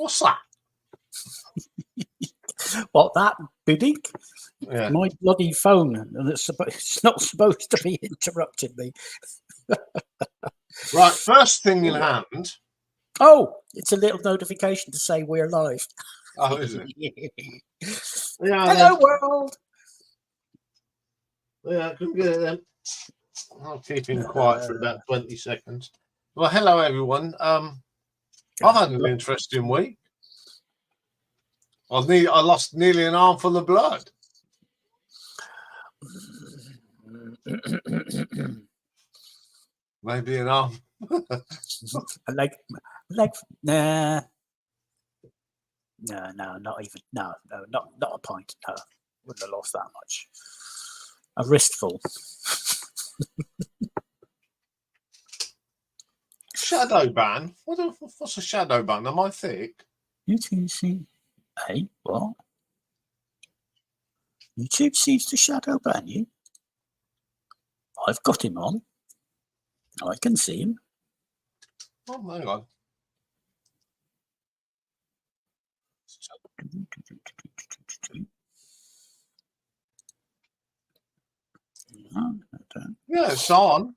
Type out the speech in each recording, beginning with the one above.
What's that? What, that bidding? Yeah. My bloody phone, and it's not supposed to be interrupting me. Right, first thing in hand. Oh, it's a little notification to say we're live. Oh, is it? Yeah, hello, world. Yeah, I can get it then. I'll keep him quiet for about 20 seconds. Well, hello, everyone. I've had an interesting week. I lost nearly an armful of blood. Maybe an arm. A leg. Nah. No, not even. No, not a pint. No, wouldn't have lost that much. A wristful. Shadow ban? What's a shadow ban? Am I thick? YouTube seems. Hey, what? YouTube seems to shadow ban you. I've got him on. I can see him. Oh, hang on. Yeah, it's on.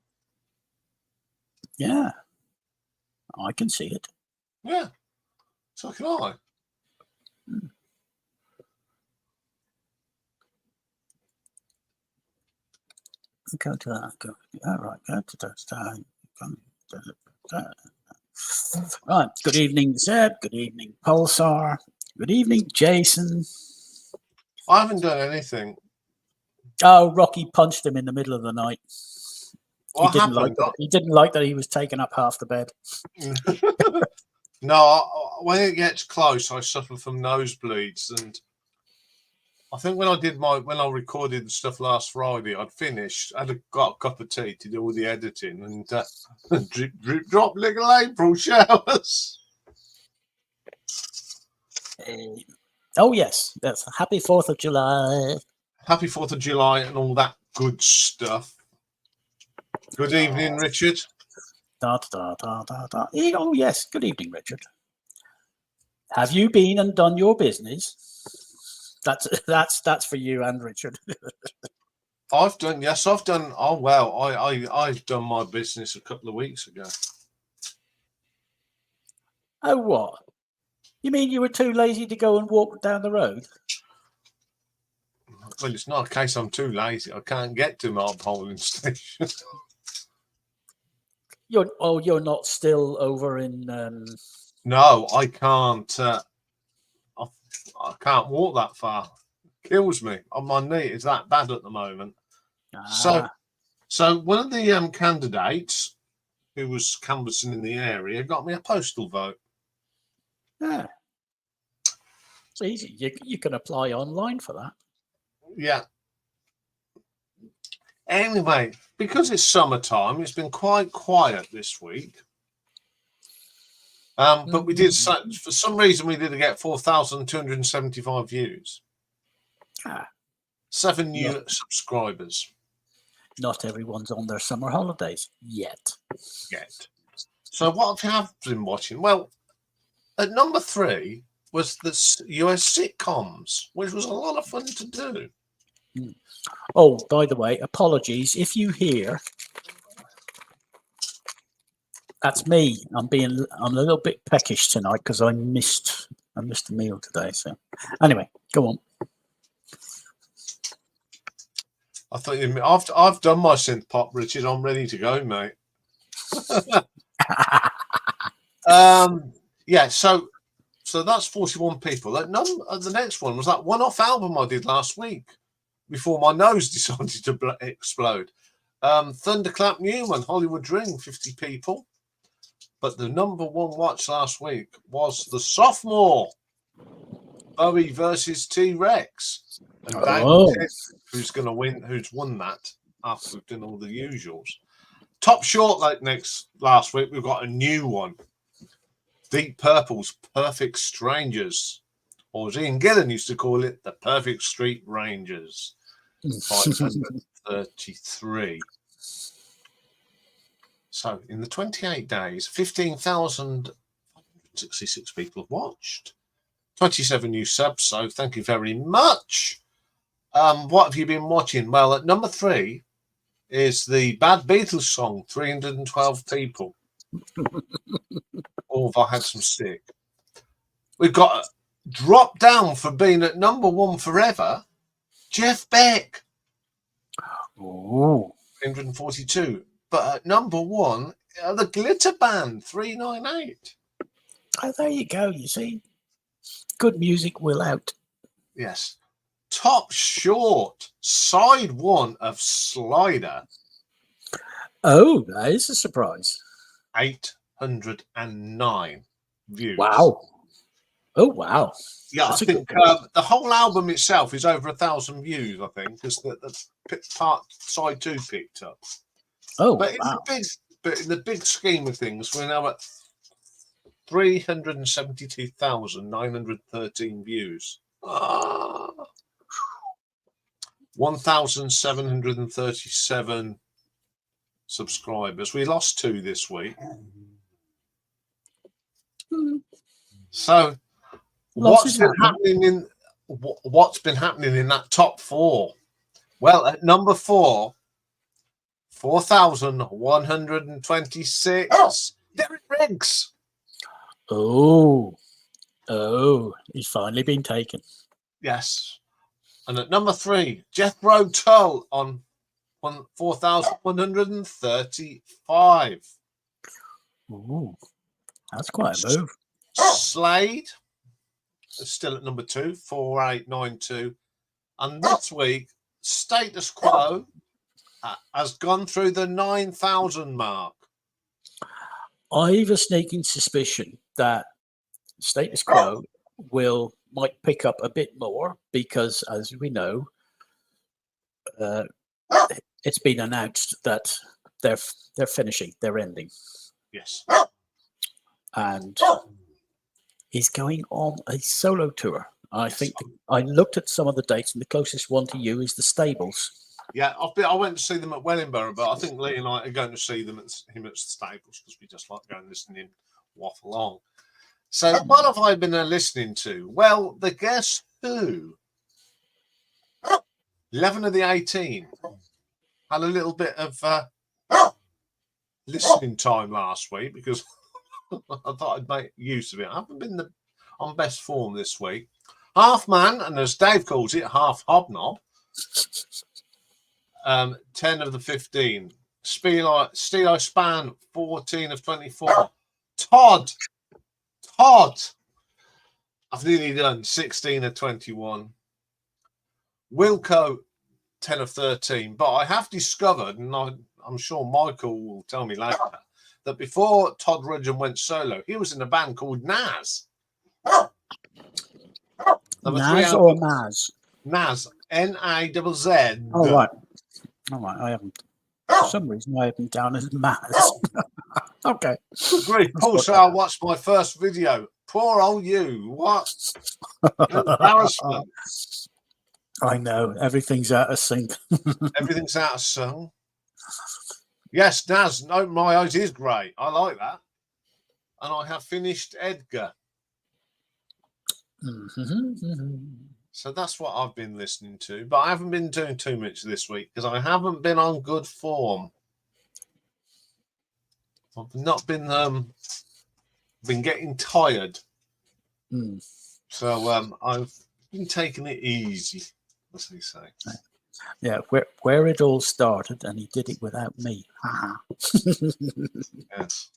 Yeah, I can see it. Yeah, so can I. Go to that. Go. All right. Go to that. Right. Good evening, Zeb. Good evening, Pulsar. Good evening, Jason. I haven't done anything. Oh, Rocky punched him in the middle of the night. What he didn't happened? like that. He didn't like that he was taking up half the bed. No, when it gets close, I suffer from nosebleeds, and I think when I recorded the stuff last Friday, I'd finished. I'd got a cup of tea to do all the editing, and drip, drip, drop, little April showers. Oh yes, that's happy 4th of July. Happy 4th of July and all that good stuff. Good evening, Richard. Oh yes, good evening, Richard. Have you been and done your business? That's for you and Richard. I've done. Oh well, I've done my business a couple of weeks ago. Oh what? You mean you were too lazy to go and walk down the road? Well, it's not a case I'm too lazy. I can't get to my polling station. You're not still over in. No, I can't. I can't walk that far. It kills me. On my knee, it's that bad at the moment. So one of the candidates who was canvassing in the area got me a postal vote. Yeah, it's easy. You can apply online for that. Yeah. Anyway, because it's summertime, it's been quite quiet this week. But we did, for some reason, we did get 4,275 views. 7 new subscribers. Not everyone's on their summer holidays yet. So what have you been watching? Well, at number 3 was the US sitcoms, which was a lot of fun to do. Oh, by the way, apologies if you hear. That's me. I'm a little bit peckish tonight because I missed a meal today. So anyway, go on. I thought I've done my synth pop, Richard. I'm ready to go, mate. Yeah. So that's 41 people. The next one was that one-off album I did last week before my nose decided to explode. Thunderclap Newman, Hollywood Dream, 50 people. But the number one watch last week was the sophomore, Bowie versus T-Rex. And David, who's going to win, who's won that after we've done all the usuals. Top short last week, we've got a new one. Deep Purple's Perfect Strangers. Or as Ian Gillan used to call it, the Perfect Street Rangers. 533. So in the 28 days, 15,000 66 people have watched. 27 new subs, so thank you very much. What have you been watching? Well, at number 3 is the Bad Beatles song, 312 people. Oh, I had some stick. We've got a drop down for being at number 1 forever, Jeff Beck. Oh, 342. But at number 1, the Glitter Band, 398. oh, there you go. You see, good music will out. Yes. Top Short, side 1 of Slider. Oh, that is a surprise. 809 views. Wow. Oh, wow. Yeah, That's I think the whole album itself is over 1,000 views, I think, because the part side 2 picked up. Oh, But wow. in the big scheme of things, we're now at 372,913 views. 1,737 subscribers. We lost 2 this week. So what's been happening in that top 4? Well, at number 4, 4,126. Derek Riggs. Oh, he's finally been taken. Yes. And at number 3, Jethro Tull on 4,135. Ooh, that's quite a move. Slade is still at number 2, 4,892. And this week, Status Quo has gone through the 9,000 mark. I have a sneaking suspicion that Status Quo might pick up a bit more because, as we know, it's been announced that they're finishing, they're ending. Yes. And he's going on a solo tour. I think I looked at some of the dates, and the closest one to you is the Stables. Yeah, I went to see them at Wellingborough, but I think Lee and I are going to see them at the Stables because we just like going and listening waffle on. So what have I been listening to? Well, the Guess Who, 11 of the 18, had a little bit of listening time last week because I thought I'd make use of it. I haven't been on best form this week. Half man, and as Dave calls it, half hobnob. 10 of the 15. Stilo Span, 14 of 24. Todd. I've nearly done 16 of 21. Wilco, 10 of 13. But I have discovered, and I'm sure Michael will tell me later, that before Todd Rudgeon went solo, he was in a band called Naz. Naz or Maz? Naz. N-A-Z-Z. Oh, right. All right. I haven't. For some reason, I have him down as Maz. Okay. Great. Also, I watched my first video. Poor old you. What? Embarrassment. I know. Everything's out of sync. Everything's out of sync. Yes, Naz. No, my eyes is great. I like that. And I have finished Edgar. So that's what I've been listening to. But I haven't been doing too much this week because I haven't been on good form. I've not been getting tired. So I've been taking it easy, as they say. Yeah, where it all started, and he did it without me. Yes.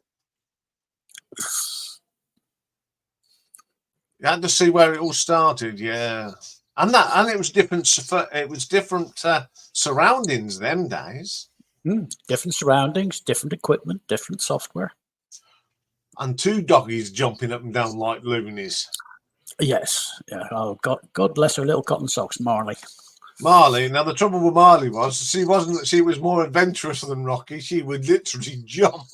You had to see where it all started, yeah. And it was different. It was different surroundings them days. Different surroundings, different equipment, different software. And 2 doggies jumping up and down like loonies. Yes. Yeah. Oh, God bless her little cotton socks, Marley. Marley. Now the trouble with Marley was she was more adventurous than Rocky. She would literally jump.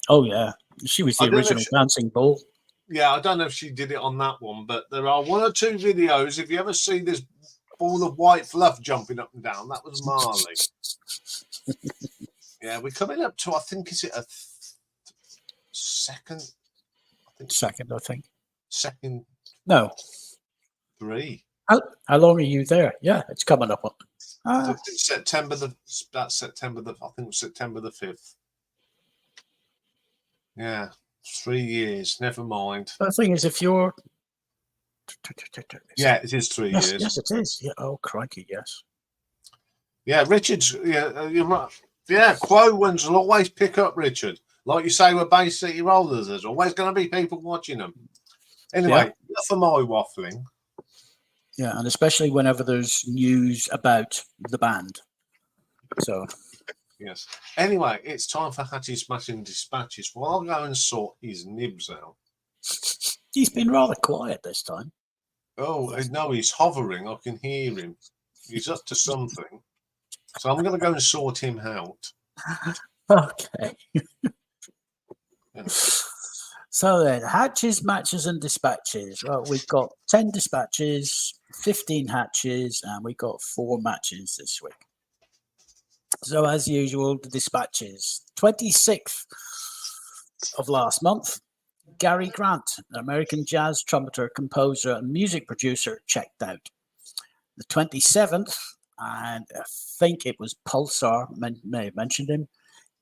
Oh yeah, she was the original dancing bull. Yeah, I don't know if she did it on that one, but there are 1 or 2 videos. If you ever see this ball of white fluff jumping up and down, that was Marley. Yeah, we're coming up to, I think, is it a second? I think Second, I think. second No. 3. How long are you there? Yeah, it's coming up. September that's September I think it was September the 5th. Yeah, 3 years. Never mind. The thing is, if you're Yeah, it is 3 yes, years. yes, it is. Yeah. Oh, crikey, yes. Yeah, Richard's. Yeah, you're right. Yeah, Quo ones will always pick up Richard. Like you say with Bay City Rollers, there's always going to be people watching them. Anyway, enough of my waffling. Yeah, and especially whenever there's news about the band. So, yes. Anyway, it's time for Hatchie's Smashing Dispatches. Well, I'll go and sort his nibs out. he's been rather quiet this time. Oh, no, he's hovering. I can hear him. He's up to something. So I'm going to go and sort him out. Okay. Yeah. So then, hatches, matches, and dispatches. Well, we've got 10 dispatches, 15 hatches, and we got 4 matches this week. So as usual, the dispatches. 26th of last month, Gary Grant, an American jazz trumpeter, composer, and music producer, checked out. The 27th, and I think it was Pulsar, may have mentioned him,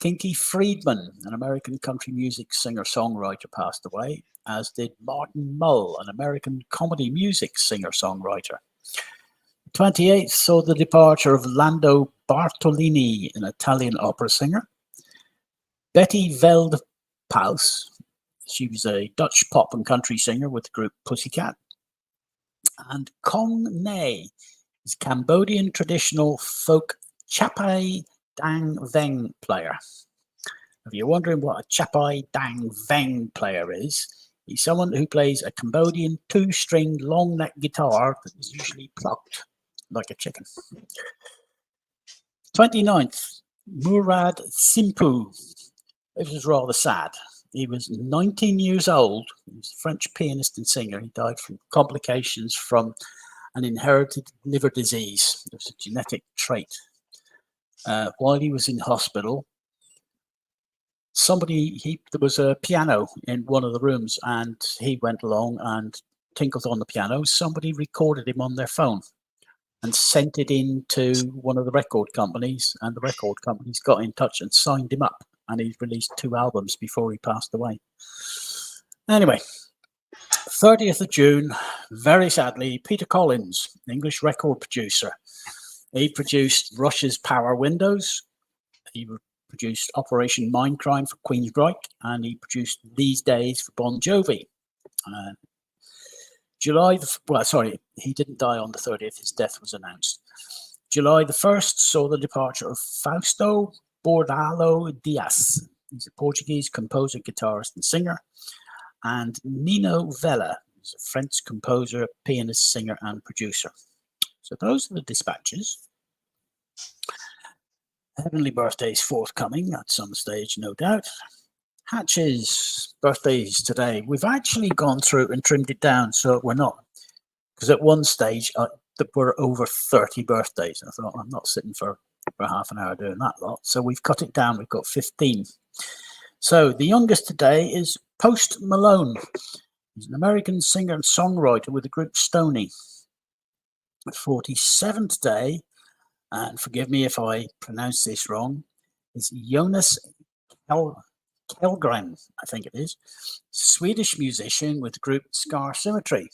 Kinky Friedman, an American country music singer-songwriter, passed away, as did Martin Mull, an American comedy music singer-songwriter. 28th saw the departure of Lando Bartolini, an Italian opera singer. Betty Veldpaus, she was a Dutch pop and country singer with the group Pussycat. And Kong Ne is Cambodian traditional folk Chapai Dang Veng player. If you're wondering what a Chapai Dang Veng player is, he's someone who plays a Cambodian 2-stringed long neck guitar that is usually plucked like a chicken. 29th, Murad Simpu. This was rather sad. He was 19 years old. He was a French pianist and singer. He died from complications from an inherited liver disease. It was a genetic trait. While he was in hospital, there was a piano in one of the rooms, and he went along and tinkled on the piano. Somebody recorded him on their phone and sent it in to one of the record companies, and the record companies got in touch and signed him up, and he released 2 albums before he passed away. Anyway, 30th of June, very sadly, Peter Collins, English record producer. He produced Rush's Power Windows. He produced Operation Mindcrime for Queensryche, and he produced These Days for Bon Jovi. He didn't die on the 30th. His death was announced. July the 1st saw the departure of Fausto Bordalo Dias. He's a Portuguese composer, guitarist, and singer. And Nino Vella, who's a French composer, pianist, singer, and producer. So those are the dispatches. Heavenly birthdays forthcoming at some stage, no doubt. Hatches, birthdays today. We've actually gone through and trimmed it down so we're not, because at one stage there were over 30 birthdays. I thought, I'm not sitting for half an hour doing that lot. So we've cut it down. We've got 15. So the youngest today is Post Malone. He's an American singer and songwriter with the group Stoney. 47 today, and forgive me if I pronounce this wrong, is Jonas Kellgren, I think it is, Swedish musician with the group Scar Symmetry.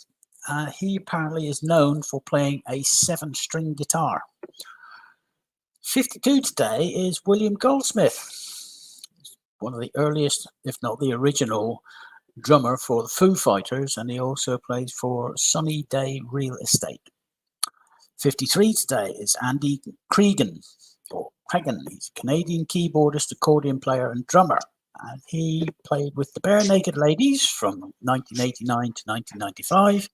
He apparently is known for playing a 7-string guitar. 52 today is William Goldsmith, one of the earliest, if not the original, drummer for the Foo Fighters, and he also plays for Sunny Day Real Estate. 53 today is Andy Cregan, or Cregan. He's a Canadian keyboardist, accordion player, and drummer. And he played with the Bare Naked Ladies from 1989 to 1995,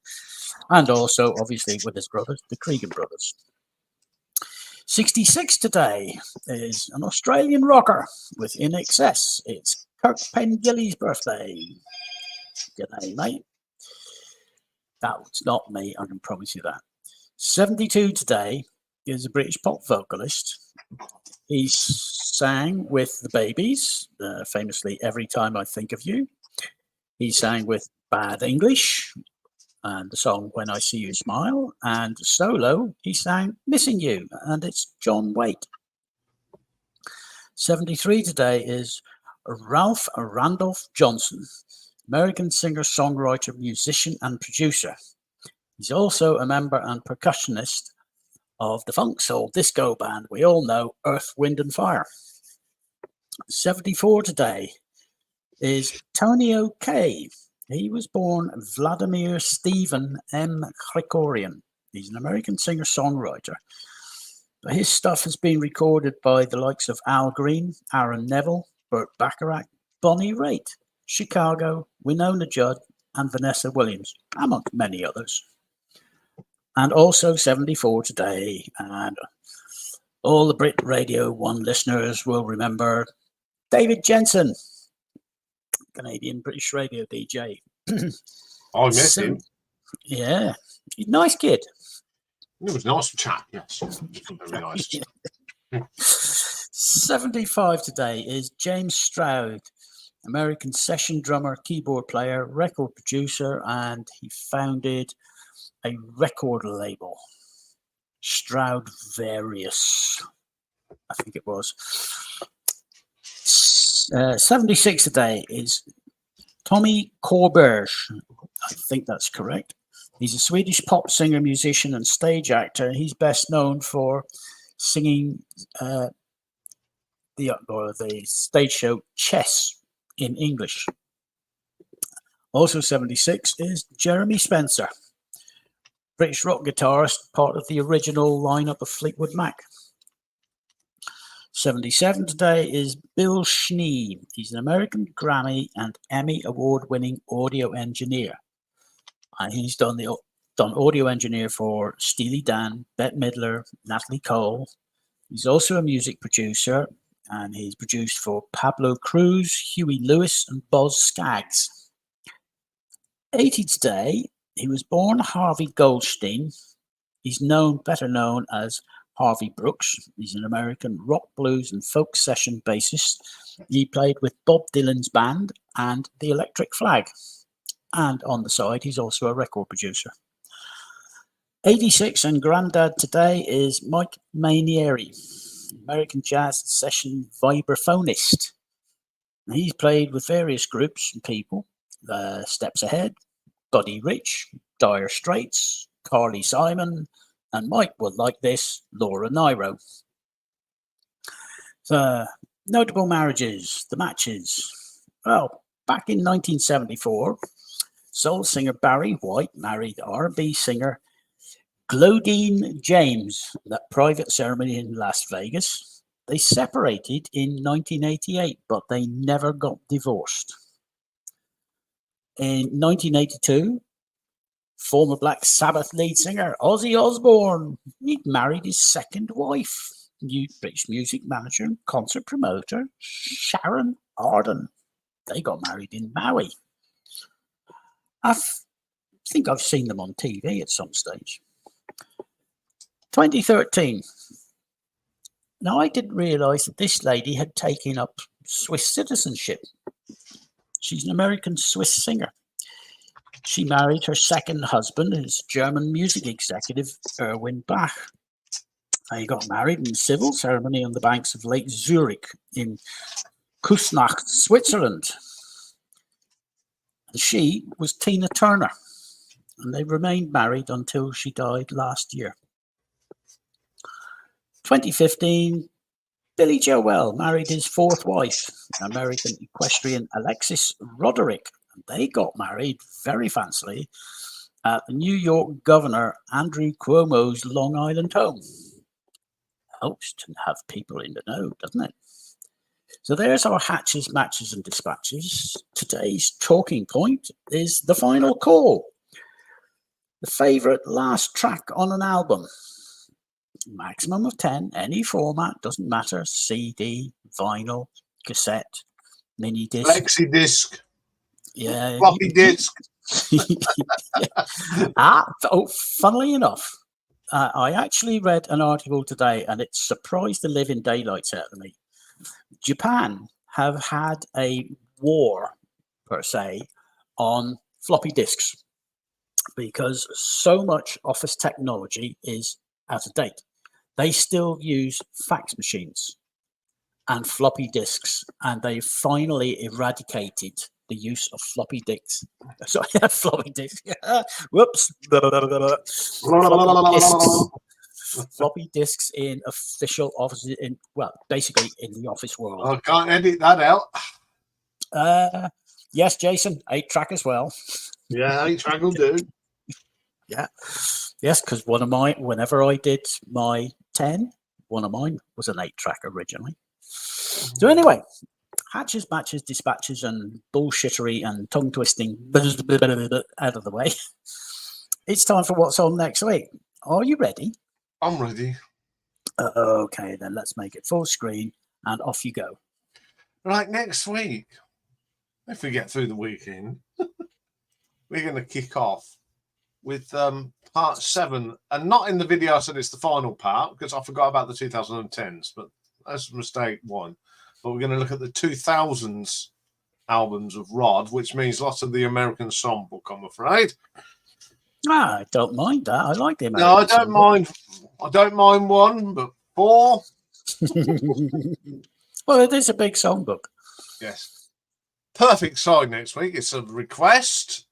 and also, obviously, with his brothers, the Cregan brothers. 66 today is an Australian rocker with In Excess. It's Kirk Pengilly's birthday. G'day, mate. That's not me, I can promise you that. 72 today is a British pop vocalist. He sang with the Babies, famously Every Time I Think of You. He sang with Bad English and the song When I See You Smile, and solo he sang Missing You, and it's John Waite. 73 today is Ralph Randolph Johnson, American singer, songwriter, musician, and producer. He's also a member and percussionist of the funk soul disco band we all know, Earth, Wind and Fire. 74 today is Tony O'Kay. He was born Vladimir Stephen M. Krikorian. He's an American singer-songwriter. His stuff has been recorded by the likes of Al Green, Aaron Neville, Burt Bacharach, Bonnie Raitt, Chicago, Winona Judd, and Vanessa Williams, amongst many others. And also 74 today, and all the Brit Radio 1 listeners will remember David Jensen, Canadian British radio DJ. I met him. Yeah, nice kid. It was a nice chat, yes. Very nice. 75 today is James Stroud, American session drummer, keyboard player, record producer, and he founded a record label, Stroud Various, I think it was. 76 today is Tommy Korberg. I think that's correct. He's a Swedish pop singer, musician, and stage actor. He's best known for singing the stage show Chess in English. Also 76 is Jeremy Spencer, British rock guitarist, part of the original lineup of Fleetwood Mac. 77 today is Bill Schnee. He's an American Grammy and Emmy award-winning audio engineer. And he's done audio engineer for Steely Dan, Bette Midler, Natalie Cole. He's also a music producer, and he's produced for Pablo Cruz, Huey Lewis, and Boz Scaggs. 80 today, he was born Harvey Goldstein. He's better known as Harvey Brooks. He's an American rock, blues, and folk session bassist. He played with Bob Dylan's band and the Electric Flag. And on the side, he's also a record producer. 86 and granddad today is Mike Mainieri, American jazz session vibraphonist. He's played with various groups and people, Steps Ahead, Buddy Rich, Dire Straits, Carly Simon, and Mike will like this, Laura Nyro. So, notable marriages, the matches. Well, back in 1974, soul singer Barry White married R&B singer Claudine James at that private ceremony in Las Vegas. They separated in 1988, but they never got divorced. In 1982, former Black Sabbath lead singer Ozzy Osbourne, he married his second wife, new British music manager and concert promoter Sharon Arden. They got married in Maui. I think I've seen them on TV at some stage. 2013. Now, I didn't realise that this lady had taken up Swiss citizenship. She's an American Swiss singer. She married her second husband, who's German music executive Erwin Bach. They got married in a civil ceremony on the banks of Lake Zurich in Küsnacht, Switzerland. And she was Tina Turner, and they remained married until she died last year. 2015, Billy Joel married his fourth wife, American equestrian Alexis Roderick. And they got married very fancily at the New York Governor Andrew Cuomo's Long Island home. Helps to have people in the know, doesn't it? So there's our hatches, matches, and dispatches. Today's talking point is the final call. The favourite last track on an album. Maximum of 10, any format, doesn't matter. CD, vinyl, cassette, mini disc. Flexi disc. Yeah. Floppy disk. Funnily enough, I actually read an article today and it surprised the living daylights out of me. Japan have had a war, per se, on floppy disks because so much office technology is out of date. They still use fax machines and floppy disks, and they finally eradicated the use of floppy disks. Sorry, floppy disks. Whoops. Floppy disks. Floppy disks in official offices, basically in the office world. I can't edit that out. Yes, Jason, 8-track as well. Yeah, 8-track will do. Yeah. Yes, because whenever I did my 10, one of mine was an 8-track originally. So anyway, hatches, matches, dispatches, and bullshittery and tongue twisting out of the way. It's time for what's on next week. Are you ready? I'm ready. Okay, then let's make it full screen and off you go. Right, next week, if we get through the weekend, we're going to kick off with part 7. And not in the video I said it's the final part, because I forgot about the 2010s, but that's mistake 1. But we're going to look at the 2000s albums of Rod, which means lots of the American songbook, I'm afraid. I don't mind that. I like the American No, I don't mind. I don't mind 1, but 4. Well, it is a big songbook. Yes. Perfect side next week. It's a request,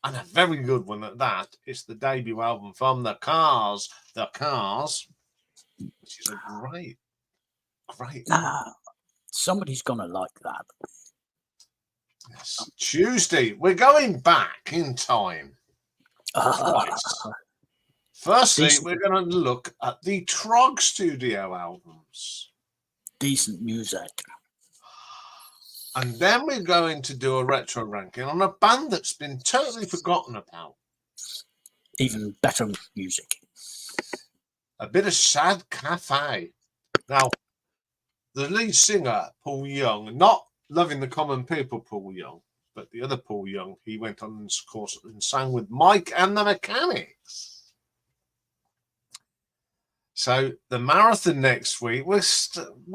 and a very good one at that. It's the debut album from The Cars, which is a great album. Somebody's going to like that. Yes. Tuesday, we're going back in time. Twice. Firstly, we're going to look at the Trog studio albums. Decent music. And then we're going to do a retro ranking on a band that's been totally forgotten about. Even better music. A bit of Sad Cafe. Now, the lead singer, Paul Young, not Loving the Common People, Paul Young, but the other Paul Young, he went on, of course, and sang with Mike and the Mechanics. So the marathon next week, we're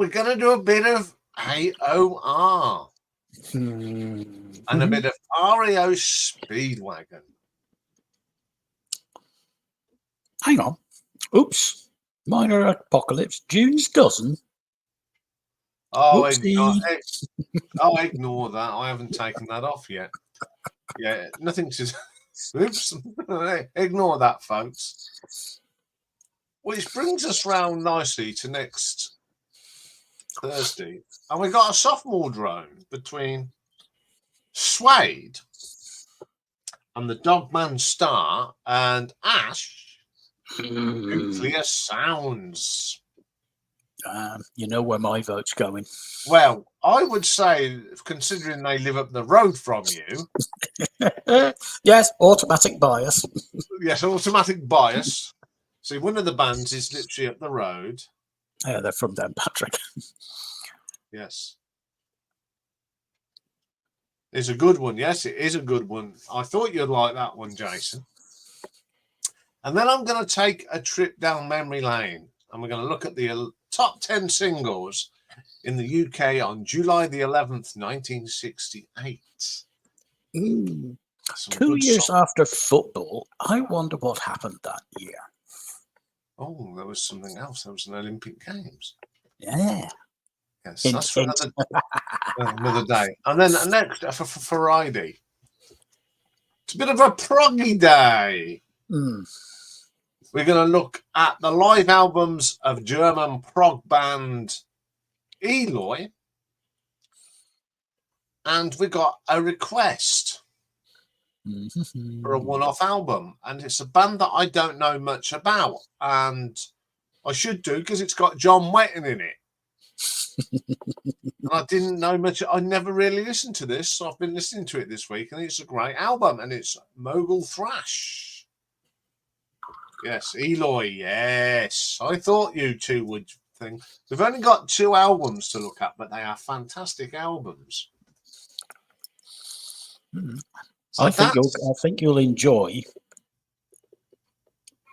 going to do a bit of AOR and a bit of REO Speedwagon. Hang on. Oops. Minor Apocalypse. June's Dozen. Oh, ignore that. I haven't taken that off yet. Yeah, nothing to... Oops. Ignore that, folks. Which brings us round nicely to next Thursday. And we got a sophomore drone between Suede and the Dogman Star and Ash, Nuclear Sounds. You know where my vote's going. Well, I would say, considering they live up the road from you... Yes, automatic bias. Yes, automatic bias. See, one of the bands is literally up the road. Yeah, they're from Dan Patrick. Yes. It's a good one. Yes, it is a good one. I thought you'd like that one, Jason. And then I'm going to take a trip down memory lane. And we're going to look at the top 10 singles in the UK on July the 11th, 1968. 2 years after football, I wonder what happened that year. Oh, there was something else. There was an Olympic Games. Yeah. Yes, that's for another day. And then next, for Friday, it's a bit of a proggy day. We're going to look at the live albums of German prog band Eloy. And we got a request for a one-off album. And it's a band that I don't know much about. And I should do because it's got John Wetton in it. And I didn't know much. I never really listened to this. So I've been listening to it this week. And it's a great album. And it's Mogul Thrash. Yes, Eloy, yes. I thought you two would think. We've only got 2 albums to look at, but they are fantastic albums. So I think you'll enjoy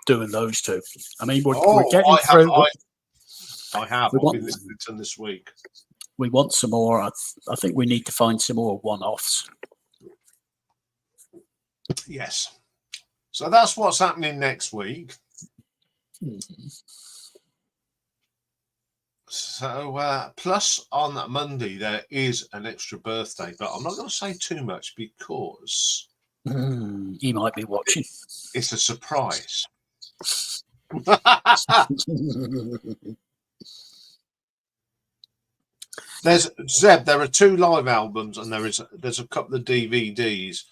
doing those 2. I mean, we're getting through. I have. I've been listening to them this week. We want some more. I think we need to find some more one-offs. Yes. So that's what's happening next week. So plus on Monday there is an extra birthday, but I'm not going to say too much because he might be watching. it's a surprise. There's Zeb. There are 2 live albums, and there's a couple of DVDs,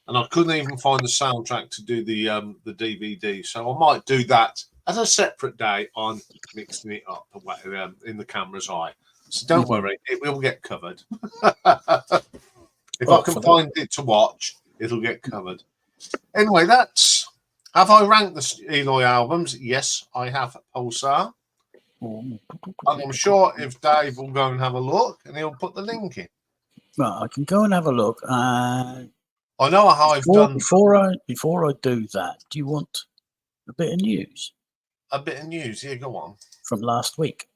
and I couldn't even find the soundtrack to do the DVD. So I might do that as a separate day on mixing it up in the camera's eye. So don't worry, it will get covered. If I can find it to watch, it'll get covered. Anyway, have I ranked the Eloy albums? Yes, I have, Pulsar. And I'm sure if Dave will go and have a look, and he'll put the link in. Well, I can go and have a look. I know how I've done. Before I do that, do you want a bit of news? A bit of news, yeah, go on. From last week.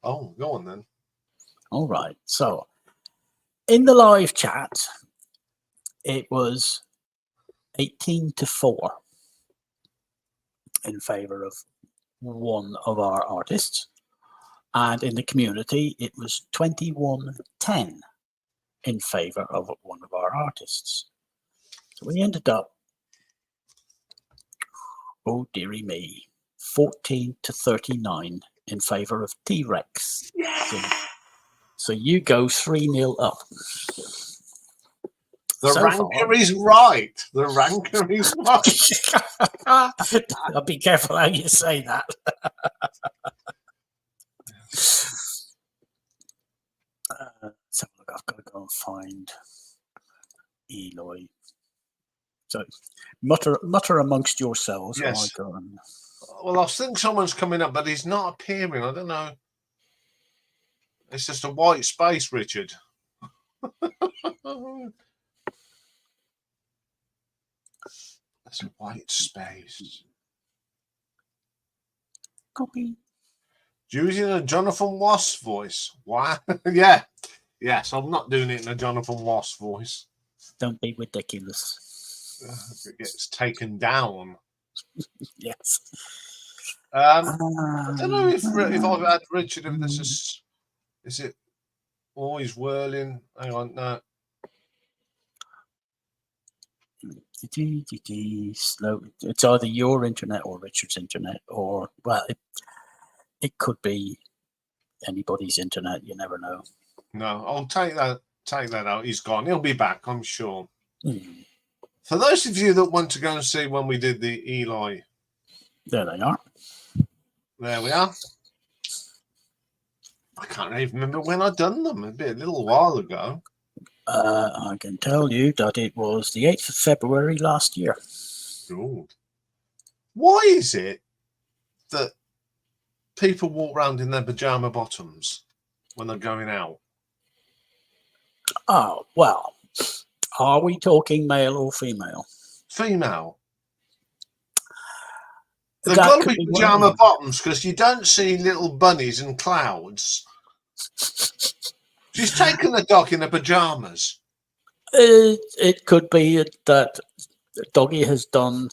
Oh, go on then. All right. So, in the live chat, it was 18-4 in favour of one of our artists, and in the community it was 21-10 in favour of one of our artists. So we ended up, oh dearie me, 14-39 in favour of T-Rex. Yeah. So you go 3-0 up. The ranker is right. The ranker is right. I'll be careful how you say that. So I've got to go and find Eloy. So mutter amongst yourselves. Yes. While I go and... Well, I think someone's coming up, but he's not appearing. I don't know. It's just a white space, Richard. It's a white space. Copy. Using a Jonathan Ross voice. Why? Yeah. Yes, I'm not doing it in a Jonathan Ross voice. Don't be ridiculous. It gets taken down. Yes. I don't know if I've had Richard. If this is it always whirling? Hang on, no. Slow. It's either your internet or Richard's internet, or well, it could be anybody's internet. You never know. No, I'll take that out. He's gone. He'll be back, I'm sure. Mm. For those of you that want to go and see when we did the Eli, There they are. there we are. I can't even remember when I'd done them. It'd be a little while ago. I can tell you that it was the 8th of February last year. Ooh. Why is it that people walk around in their pajama bottoms when they're going out? Oh, well, are we talking male or female? Female. They've got to be pajama bottoms because you don't see little bunnies and clouds. She's taken the dog in her pajamas. It could be that Doggy has done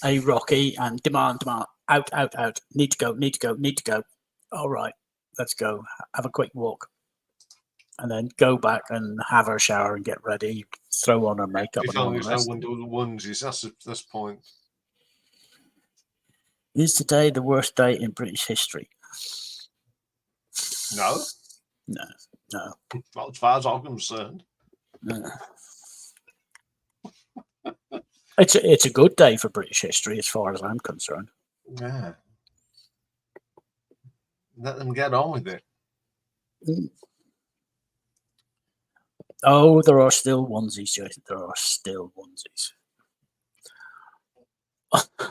a Rocky and demand, out, need to go. All right, let's go. Have a quick walk. And then go back and have her shower and get ready, throw on her makeup. If only no one do the onesies, that's the point. Is today the worst day in British history? No. No. Not as far as I'm concerned. No. It's a good day for British history as far as I'm concerned. Yeah. Let them get on with it. Mm. Oh, there are still onesies, Jason. There are still onesies.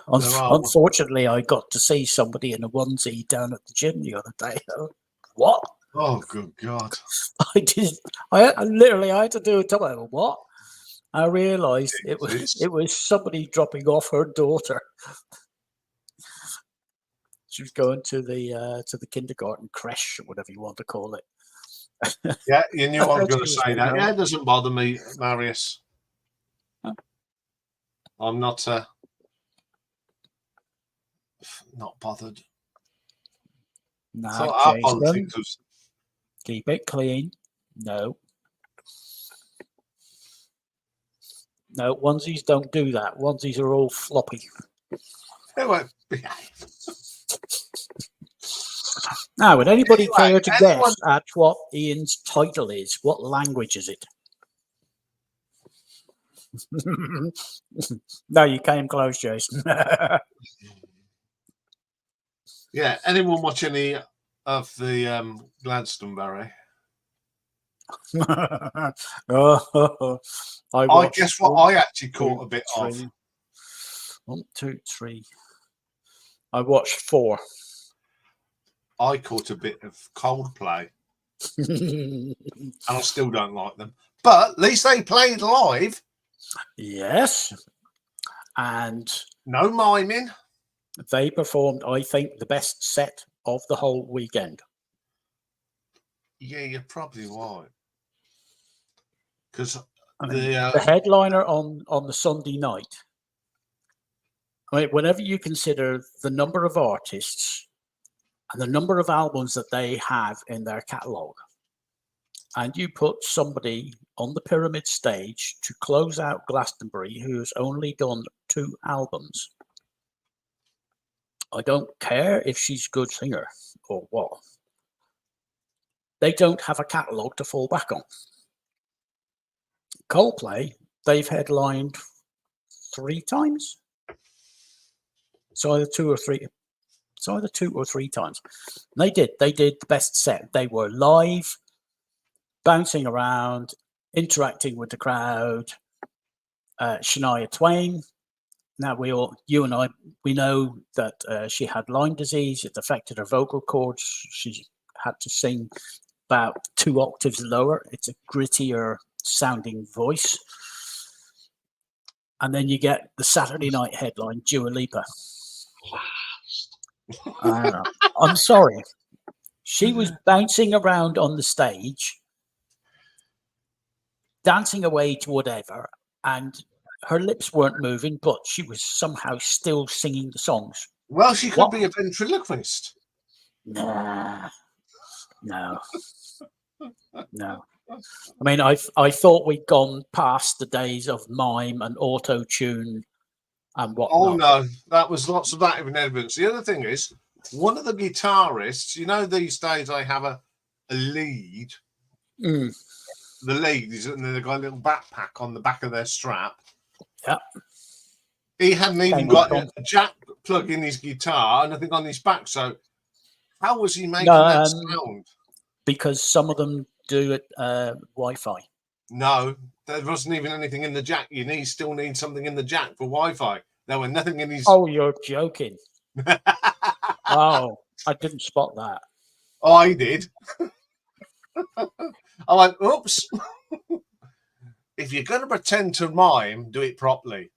Unfortunately, I got to see somebody in a onesie down at the gym the other day. What? Oh, good God! I did. I literally had to do a double. What? I realised it was somebody dropping off her daughter. She was going to the kindergarten creche or whatever you want to call it. Yeah, you knew I was going to say that. Yeah, it doesn't bother me, Marius. I'm not bothered. No, Thought our Jason, politics was. keep it clean. No. No, onesies don't do that. Onesies are all floppy. They won't behave. Now, would anybody Anyway, care to anyone- guess at what Ian's title is? What language is it? No, you came close, Jason. Yeah. Anyone watch any of the Gladstoneberry? Oh, I watched guess what I actually caught a bit of. 1, 2, 3. I watched 4. I caught a bit of Coldplay, and I still don't like them. But at least they played live. Yes. And No miming. they performed, I think, the best set of the whole weekend. Yeah, you're probably right. Because I mean, the the headliner on the Sunday night, I mean, whenever you consider the number of artists and the number of albums that they have in their catalogue, and you put somebody on the pyramid stage to close out Glastonbury who's only done 2 albums, I don't care if she's a good singer or what. They don't have a catalogue to fall back on. Coldplay, they've headlined 3 times. So either 2 or 3. So either 2 or 3 times. And they did the best set. They were live, bouncing around, interacting with the crowd. Shania Twain. Now you and I, we know that she had Lyme disease. It affected her vocal cords. She had to sing about 2 octaves lower. It's a grittier sounding voice. And then you get the Saturday night headline, Dua Lipa. I'm sorry. She was bouncing around on the stage, dancing away to whatever, and her lips weren't moving, but she was somehow still singing the songs. well, she could What? be a ventriloquist. Nah, no. I mean, I thought we'd gone past the days of mime and auto tune and whatnot. Oh no, that was lots of that in evidence. The other thing is, one of the guitarists, you know, these days I have a lead. Mm. The lead is, and they've got a little backpack on the back of their strap. Yeah. He hadn't even Came got on. a jack plug in his guitar and nothing on his back. So, how was he making No, that sound? Because some of them do it Wi-Fi. No, there wasn't even anything in the jack. You still need something in the jack for Wi-Fi. There was nothing in his. Oh, you're joking. Oh, I didn't spot that. Oh, I did. I went, oops. If you're going to pretend to mime, do it properly.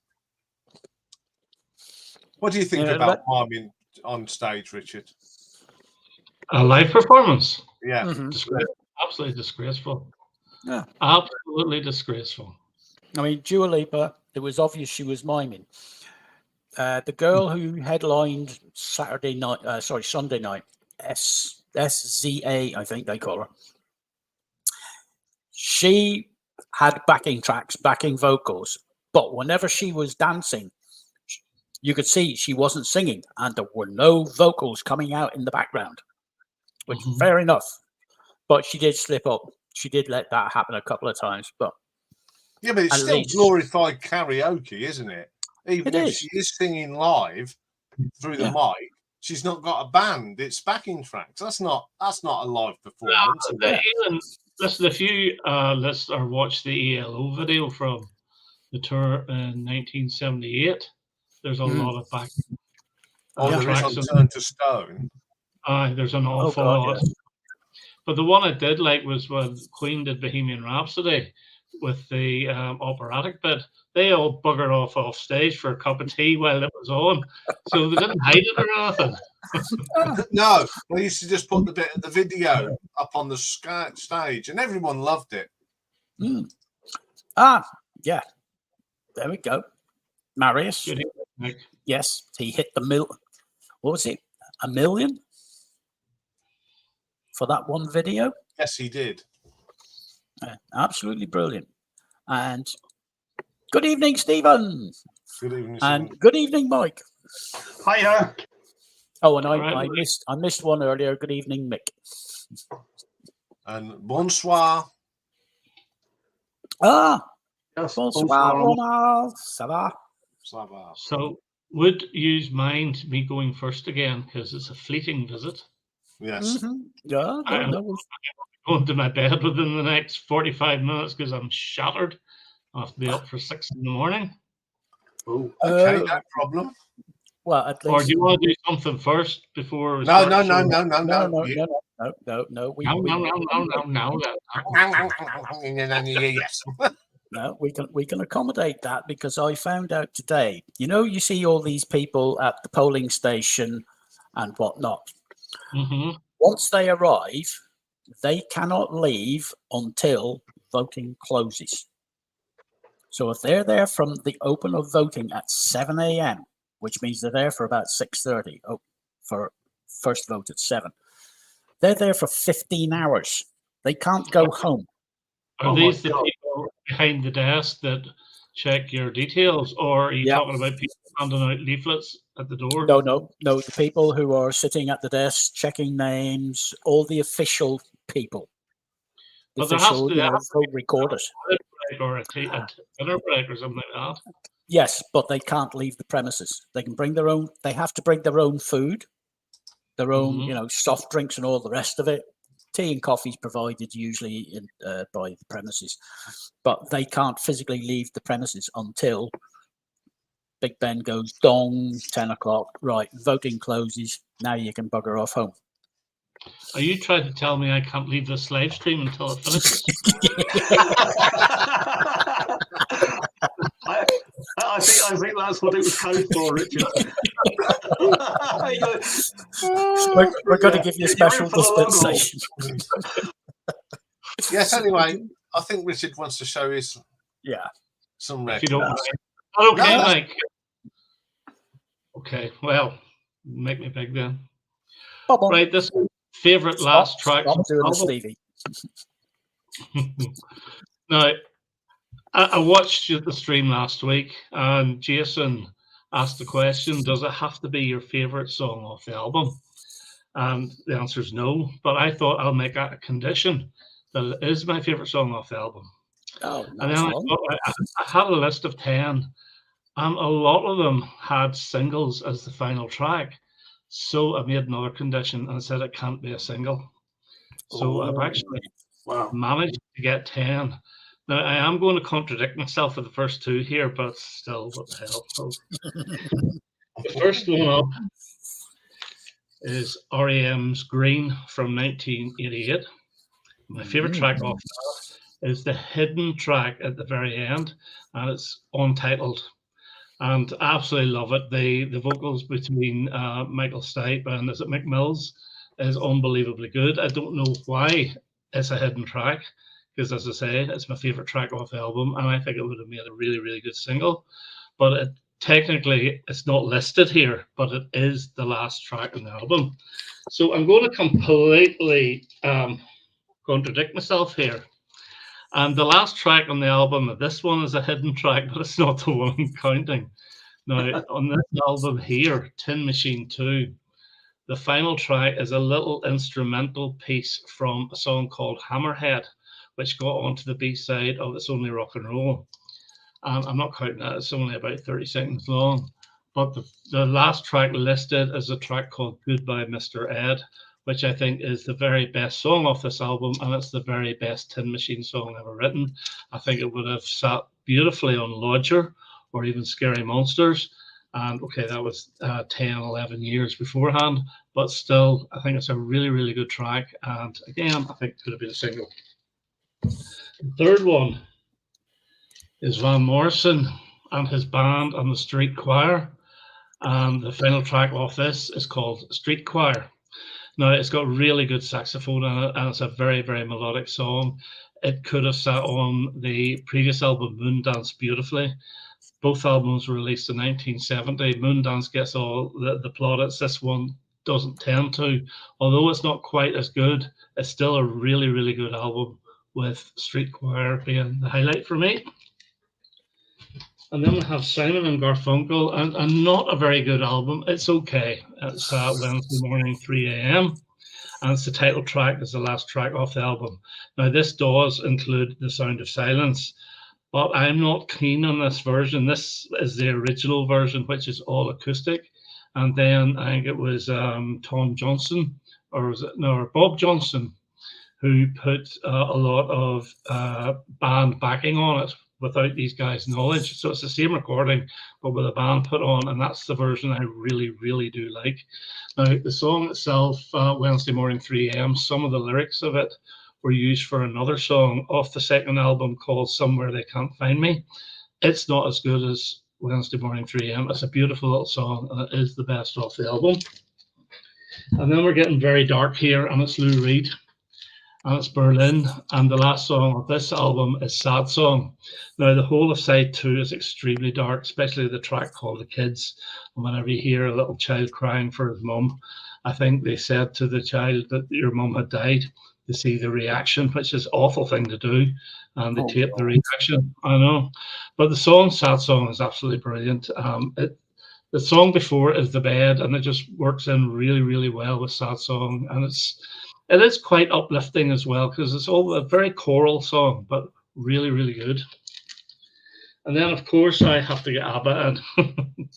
What do you think about miming on stage, Richard? A live performance? Yeah. Mm-hmm. Absolutely disgraceful. Yeah. Absolutely disgraceful. I mean, Dua Lipa, it was obvious she was miming. The girl who headlined Sunday night, SZA, I think they call her. She had backing tracks, backing vocals, but whenever she was dancing, you could see she wasn't singing, and there were no vocals coming out in the background, which fair enough. But she did slip up. She did let that happen a couple of times, but yeah, but it's still glorified karaoke, isn't it? Even if she is singing live through the mic, she's not got a band. It's backing tracks. That's not a live performance. Ian, listen, if you listen or watch the ELO video from the tour in 1978, there's a lot of backing. There is on Turn to Stone. There's an awful lot. Yeah. But the one I did like was when Queen did Bohemian Rhapsody with the operatic bit. They all buggered off stage for a cup of tea while it was on. So they didn't hide it or anything. No, they used to just put the bit of the video up on the stage and everyone loved it. Yeah. There we go. Marius. Good evening, Nick. Yes, he hit the what was it? 1 million for that one video. Yes, he did. Absolutely brilliant. And good evening, Stephen. Good evening, And Simon. good evening, Mike. Hiya. Oh, and All right, I missed one earlier. Good evening, Mick. And bonsoir. Ah, Yes, bonsoir, Ronald. Ça va? Ça va. So, would you mind me going first again because it's a fleeting visit? Yes. Mm-hmm. Yeah, I'm going to my bed within the next 45 minutes because I'm shattered. I have to be up for 6 in the morning. Oh, Okay, no problem. Well, at least. Or do you want to do something first before we No. start? No. Yes. No, we can accommodate that because I found out today. You see all these people at the polling station and whatnot. Mm-hmm. Once they arrive, they cannot leave until voting closes. So if they're there from the open of voting at 7 a.m., which means they're there for about 6:30 for first vote at 7, they're there for 15 hours. They can't go home. Are these the people behind the desk that check your details, or are you talking about people handing out leaflets at the door? No. The people who are sitting at the desk checking names, all the official people. The official, vote recorders. Or a dinner break or something like that. Yes, but they can't leave the premises. They can bring their own. They have to bring their own food, their own, soft drinks and all the rest of it. Tea and coffee is provided usually by the premises, but they can't physically leave the premises until Big Ben goes dong, 10 o'clock. Right, voting closes. Now you can bugger off home. Are you trying to tell me I can't leave this live stream until it finishes? I think that's what it was code for, Richard. We're going to give you a special dispensation. Yes. Anyway, I think Richard wants to show his some If you don't records. mind. Okay, No. Mike. Okay, well, make me big then. Bubble. Right, this favorite last track. Stop doing the Stevie. Now, I watched the stream last week, and Jason asked the question, does it have to be your favorite song off the album? And the answer is no, but I thought I'll make that a condition that it is my favorite song off the album. Oh, and then I had a list of 10, and a lot of them had singles as the final track. So I made another condition and said it can't be a single. So I've actually managed to get 10. Now, I am going to contradict myself for the first 2 here, but still, what the hell. So, the first one up is REM's Green from 1988. My favorite track off that is the hidden track at the very end, and it's untitled. And I absolutely love it. The vocals between Michael Stipe and is it Mick Mills is unbelievably good. I don't know why it's a hidden track, because as I say, it's my favorite track off the album, and I think it would have made a really, really good single. But technically, it's not listed here, but it is the last track on the album. So I'm going to completely contradict myself here. And the last track on the album, this one is a hidden track, but it's not the one I'm counting. Now, on this album here, Tin Machine 2, the final track is a little instrumental piece from a song called Hammerhead, which got onto the B-side of It's Only Rock and Roll. I'm not counting that, it's only about 30 seconds long. But the last track listed is a track called Goodbye, Mr. Ed, which I think is the very best song off this album, and it's the very best Tin Machine song ever written. I think it would have sat beautifully on Lodger or even Scary Monsters. And okay, that was 10, 11 years beforehand, but still, I think it's a really, really good track. And again, I think it could have been a single. The third one is Van Morrison and his band and the Street Choir. And the final track off this is called Street Choir. Now, it's got really good saxophone in it, and it's a very, very melodic song. It could have sat on the previous album, Moondance, beautifully. Both albums were released in 1970. Moondance gets all the plaudits. This one doesn't tend to. Although it's not quite as good, it's still a really, really good album, with Street Choir being the highlight for me. And then we have Simon and Garfunkel, and not a very good album. It's okay. It's Wednesday Morning, 3 a.m. And it's the title track, is the last track off the album. Now, this does include The Sound of Silence, but I'm not keen on this version. This is the original version, which is all acoustic. And then I think it was Tom Johnson, or was it, no, Bob Johnson, who put a lot of band backing on it without these guys' knowledge. So it's the same recording, but with a band put on, and that's the version I really, really do like. Now, the song itself, Wednesday Morning, 3 a.m., some of the lyrics of it were used for another song off the second album called Somewhere They Can't Find Me. It's not as good as Wednesday Morning, 3 a.m. It's a beautiful little song, and it is the best off the album. And then we're getting very dark here, and it's Lou Reed, and it's Berlin, and the last song of this album is Sad Song. Now, the whole of side 2 is extremely dark, especially the track called The Kids. And whenever you hear a little child crying for his mum, I think they said to the child that your mum had died, to see the reaction, which is an awful thing to do, and they tape the reaction. I know, but the song Sad Song is absolutely brilliant. The song before is The Bed, and it just works in really, really well with Sad Song, and it is quite uplifting as well, because it's all a very choral song, but really, really good. And then, of course, I have to get ABBA in.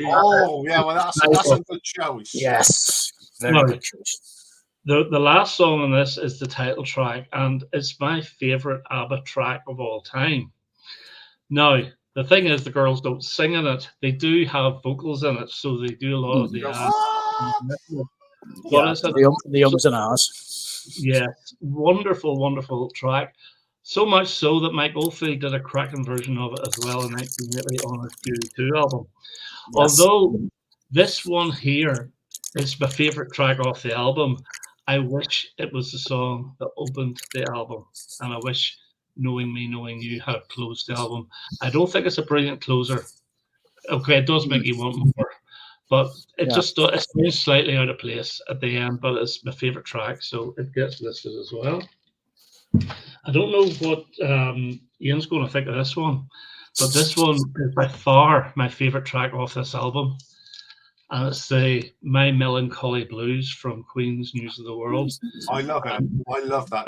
Oh, yeah, well, that's a good choice. Yes, very good choice. The last song on this is the title track, and it's my favorite ABBA track of all time. Now, the thing is, the girls don't sing in it. They do have vocals in it, so they do a lot of the the ums and ahs. Yeah, wonderful, wonderful track. So much so that Mike Oldfield did a cracking version of it as well in 1980 on his Fury 2 album. Yes. Although this one here is my favorite track off the album, I wish it was the song that opened the album, and I wish Knowing Me, Knowing You had closed the album. I don't think it's a brilliant closer. Okay, it does make you want more, but it just it seems slightly out of place at the end, but it's my favorite track, so it gets listed as well. I don't know what Iain's going to think of this one, but this one is by far my favorite track off this album, and it's the My Melancholy Blues from Queen's News of the World. I love it. I love that.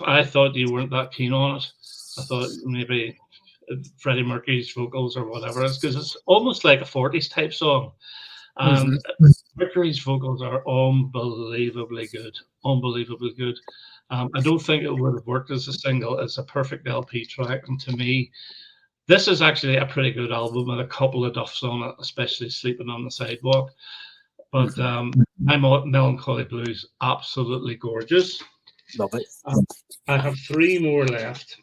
I thought you weren't that keen on it. I thought maybe Freddie Mercury's vocals or whatever it is, because it's almost like a 40s type song. And Mercury's vocals are unbelievably good. Unbelievably good. I don't think it would have worked as a single. It's a perfect LP track. And to me, this is actually a pretty good album with a couple of duffs on it, especially Sleeping on the Sidewalk. But My Melancholy Blues, absolutely gorgeous. Love it. I have 3 more left.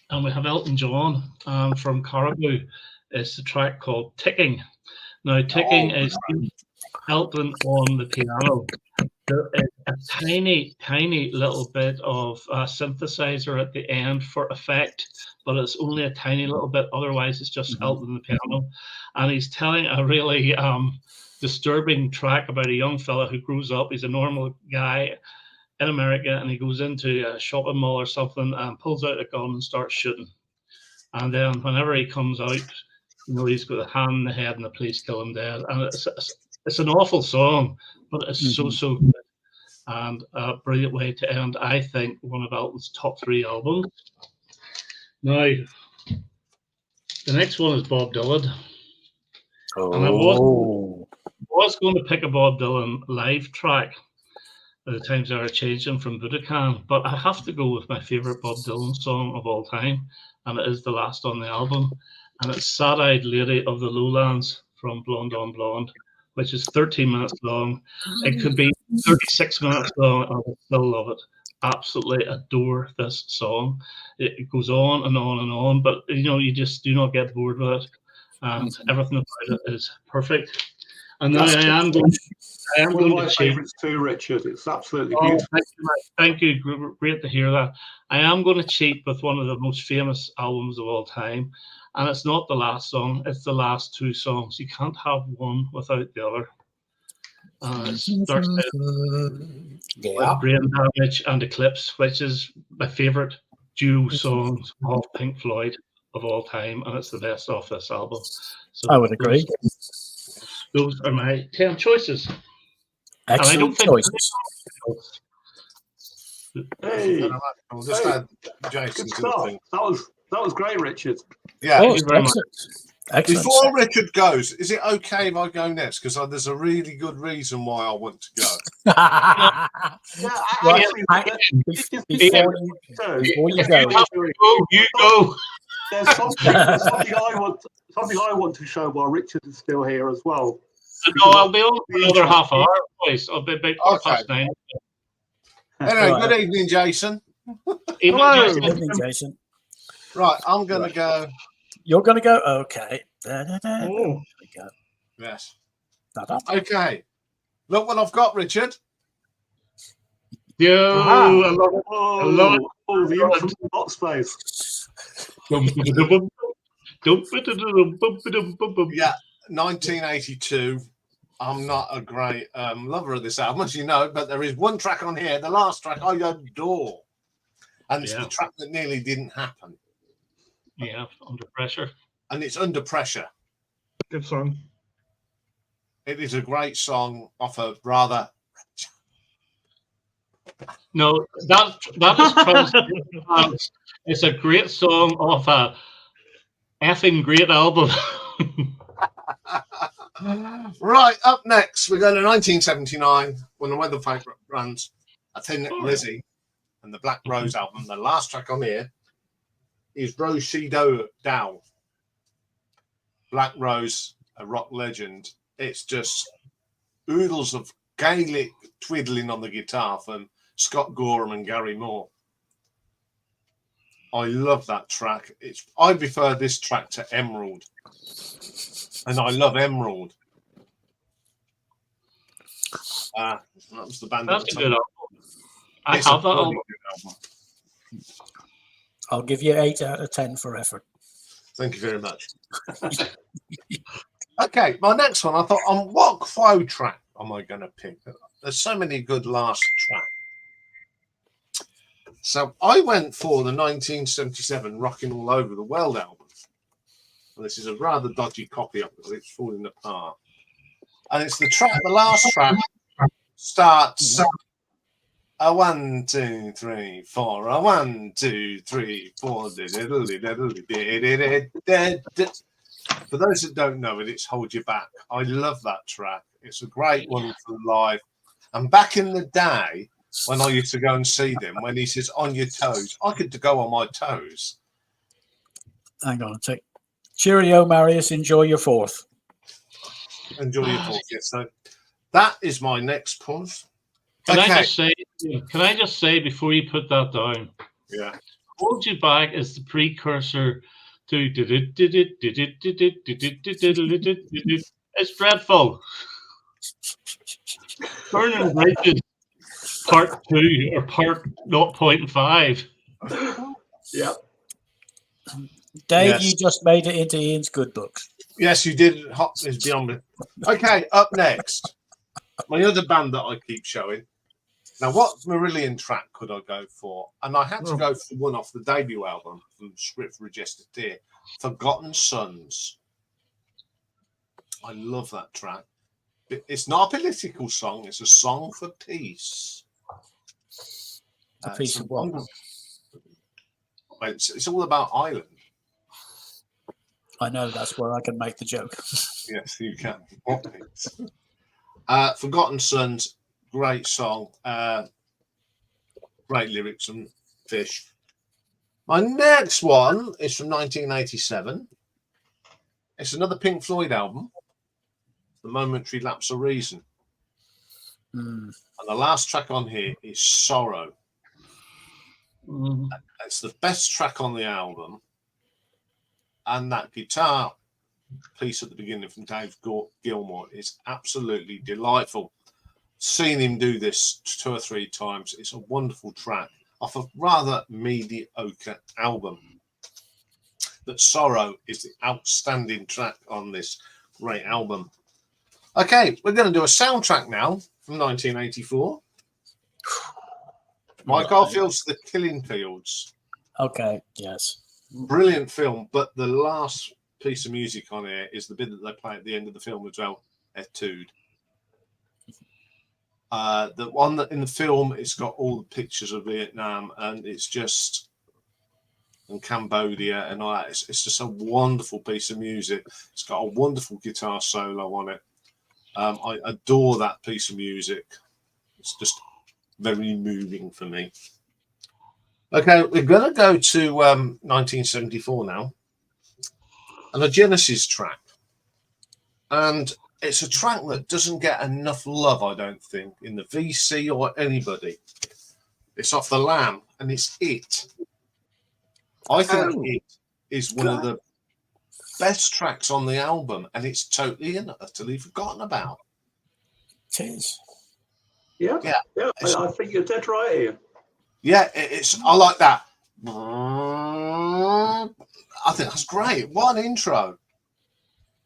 And we have Elton John from Caribou. It's a track called Ticking. Now, Ticking is Elton on the piano. There is a tiny, tiny little bit of synthesizer at the end for effect, but it's only a tiny little bit. Otherwise, it's just Elton on the piano. And he's telling a really disturbing track about a young fella who grows up. He's a normal guy in America, and he goes into a shopping mall or something and pulls out a gun and starts shooting. And then whenever he comes out, he's got a hand in the head and the police kill him dead. And it's an awful song, but it's so good. And a brilliant way to end, I think, one of Elton's top 3 albums. Now, the next one is Bob Dylan. And I was going to pick a Bob Dylan live track at the times I were changing from Budokan, but I have to go with my favorite Bob Dylan song of all time, and it is the last on the album, and it's Sad-Eyed Lady of the Lowlands from Blonde on Blonde, which is 13 minutes long. It could be 36 minutes long, and I would still love it. Absolutely adore this song. It goes on and on and on, but you just do not get bored with it, and everything about it is perfect. And now I am going One of my to cheat. favourites too, Richard. It's absolutely Oh, beautiful. thank you. Great to hear that. I am going to cheat with one of the most famous albums of all time. And it's not the last song, it's the last two songs. You can't have one without the other. It starts with Brain Damage and Eclipse, which is my favourite duo song of Pink Floyd of all time, and it's the best off this album. So I would agree. Those are my 10 choices. Excellent choices. Hey, I'll just add Jason good to the stuff. thing. That was great, Richard. Yeah. Oh, you very much. excellent. Before Richard goes, is it okay if I go next? Because there's a really good reason why I want to go. Yeah, Right, actually, before you go, You go. There's something I want to show while Richard is still here as well. No, I'll be on for another half hour, boys. I'll be about 9:15. Anyway, Right. good evening, Jason. Hello. Good evening, Jason. Right, I'm going to go. You're going to go? Okay. There Oh, we go. Yes. Da-da. Okay. Look what I've got, Richard. Yo, Aha. I love it. oh, oh, the infinite box space. Yeah, 1982. I'm not a great lover of this album, as you know, but there is one track on here, the last track I adore. And it's the track that nearly didn't happen. Yeah, Under Pressure. And it's Under Pressure. Good song. It is a great song off a rather. No, that is it's a great song off a effing great album. Right, up next, we're going to 1979 when the Weather Favourite runs. I think Lizzie and the Black Rose album. The last track on here is Rose She Dow. Black Rose, a rock legend. It's just oodles of Gaelic twiddling on the guitar from Scott Gorham and Gary Moore. I love that track. I prefer this track to Emerald. And I love Emerald. That was the band. That's a good album. I It's a have that really album. good album. I'll give you 8 out of 10 for effort. Thank you very much. Okay, my next one, I thought, on what Quo track am I going to pick? There's so many good last tracks. So I went for the 1977 Rockin' All Over the World album. And this is a rather dodgy copy of it because it's falling apart. And it's the last track starts a 1, 2, 3, 4, a 1, 2, 3, 4. For those that don't know it, it's Hold You Back. I love that track. It's a great one for live. And back in the day, when I used to go and see them, when he says on your toes, I could go on my toes. Hang on a sec. Cheerio, Marius. Enjoy your 4th. Enjoy your talk. Yes, so that is my next pause. Can I just say before you put that down? Yeah. Hold You Back is the precursor to it's dreadful. Burning Bridges Part 2 or Part 0.5. Yeah. Dave, Yes. you just made it into Ian's good books. Yes, you did. Hot is beyond me. Okay, up next, my other band that I keep showing. Now, what Marillion track could I go for? And I had to go for one off the debut album from Script Registered Deer, Forgotten Sons. I love that track. It's not a political song, it's a song for peace. A piece of what? It's all about Ireland. I know that's where I can make the joke. Yes, you can. Forgotten Sons, great song. Great lyrics and fish. My next one is from 1987. It's another Pink Floyd album, The Momentary Lapse of Reason. And the last track on here is Sorrow. It's the best track on the album. And that guitar piece at the beginning from Dave Gilmour is absolutely delightful. Seen him do this 2 or 3 times. It's a wonderful track off a rather mediocre album. But Sorrow is the outstanding track on this great album. Okay, we're going to do a soundtrack now from 1984. Mike Garfield's The Killing Fields. Okay, yes. Brilliant film, but the last piece of music on here is the bit that they play at the end of the film as well, Etude. The one that in the film, it's got all the pictures of Vietnam, and it's just, and Cambodia and all that. It's just a wonderful piece of music. It's got a wonderful guitar solo on it. I adore that piece of music. It's just very moving for me. Okay, we're going to go to 1974 now, and a Genesis track. And it's a track that doesn't get enough love, I don't think, in the VC or anybody. It's off The Lamb, and it's It. I think It is one of the best tracks on the album, and it's totally and utterly forgotten about. It is. Yeah. I think you're dead right here. Yeah, I like that. I think that's great. What an intro.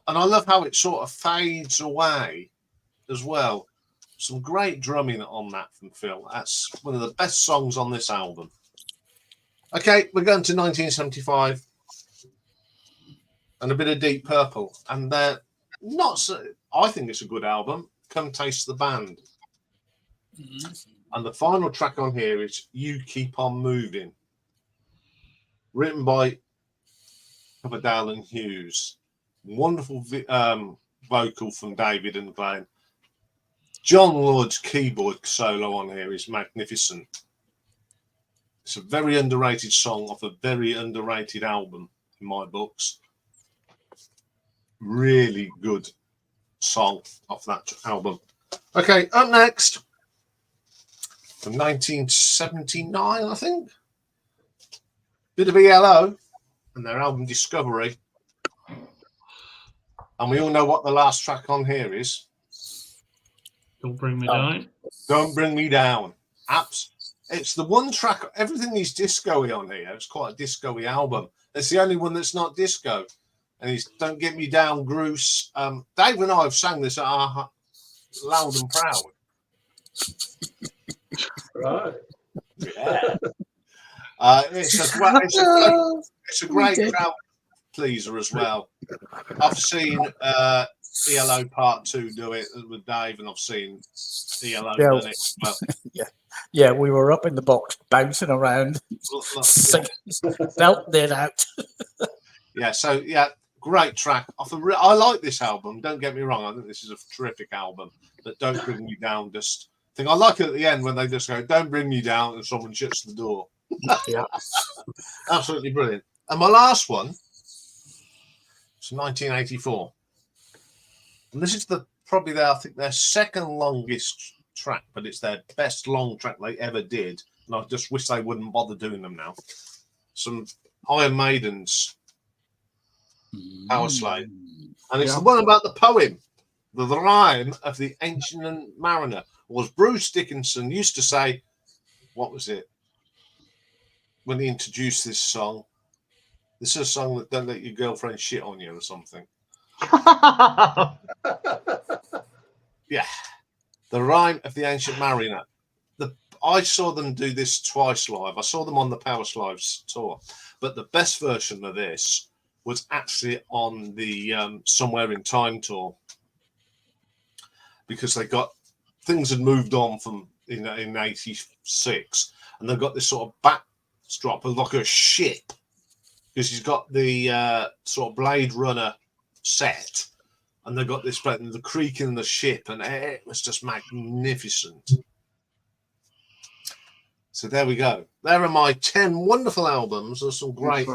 And I love how it sort of fades away as well. Some great drumming on that from Phil. That's one of the best songs on this album. Okay, we're going to 1975 and a bit of Deep Purple. And they're not so, I think it's a good album. Come Taste the Band. Mm-hmm. And the final track on here is You Keep On Moving, written by Coverdale and Hughes. Wonderful vocal from David and Glenn. John Lord's keyboard solo on here is magnificent. It's a very underrated song off a very underrated album in my books. Really good song off that album. Okay, up next, from 1979, I think. Bit of ELO and their album Discovery. And we all know what the last track on here is. Don't Bring Me Down. Don't Bring Me Down. It's the one track, everything is disco-y on here. It's quite a disco-y album. It's the only one that's not disco. And it's Don't Get Me Down, Bruce. Dave and I have sang this at our Loud and Proud. Right. Yeah. It's a great crowd pleaser as well. I've seen ELO Part 2 do it with Dave, and I've seen ELO done it as well. Yeah, we were up in the box bouncing around, belting it out. Great track. I like this album. Don't get me wrong. I think this is a terrific album. But Don't Bring Me Down. I like it at the end when they just go, "Don't bring me down," and someone shuts the door. Yeah, absolutely brilliant. And my last one is 1984, and this is probably I think their second longest track, but it's their best long track they ever did. And I just wish they wouldn't bother doing them now. Some Iron Maiden's Power Slave, and it's the one about the poem, the rhyme of the Ancient Mariner. Was Bruce Dickinson used to say, what was it? When he introduced this song, this is a song that don't let your girlfriend shit on you or something. Yeah. The rhyme of the Ancient Mariner. I saw them do this twice live. I saw them on the Power Slaves tour, but the best version of this was actually on the Somewhere in Time tour, because things had moved on from in 86, and they've got this sort of backdrop of like a ship, because he's got the sort of Blade Runner set, and they've got this the creaking of the ship, and it was just magnificent. So there we go. There are my 10 wonderful albums. There's some great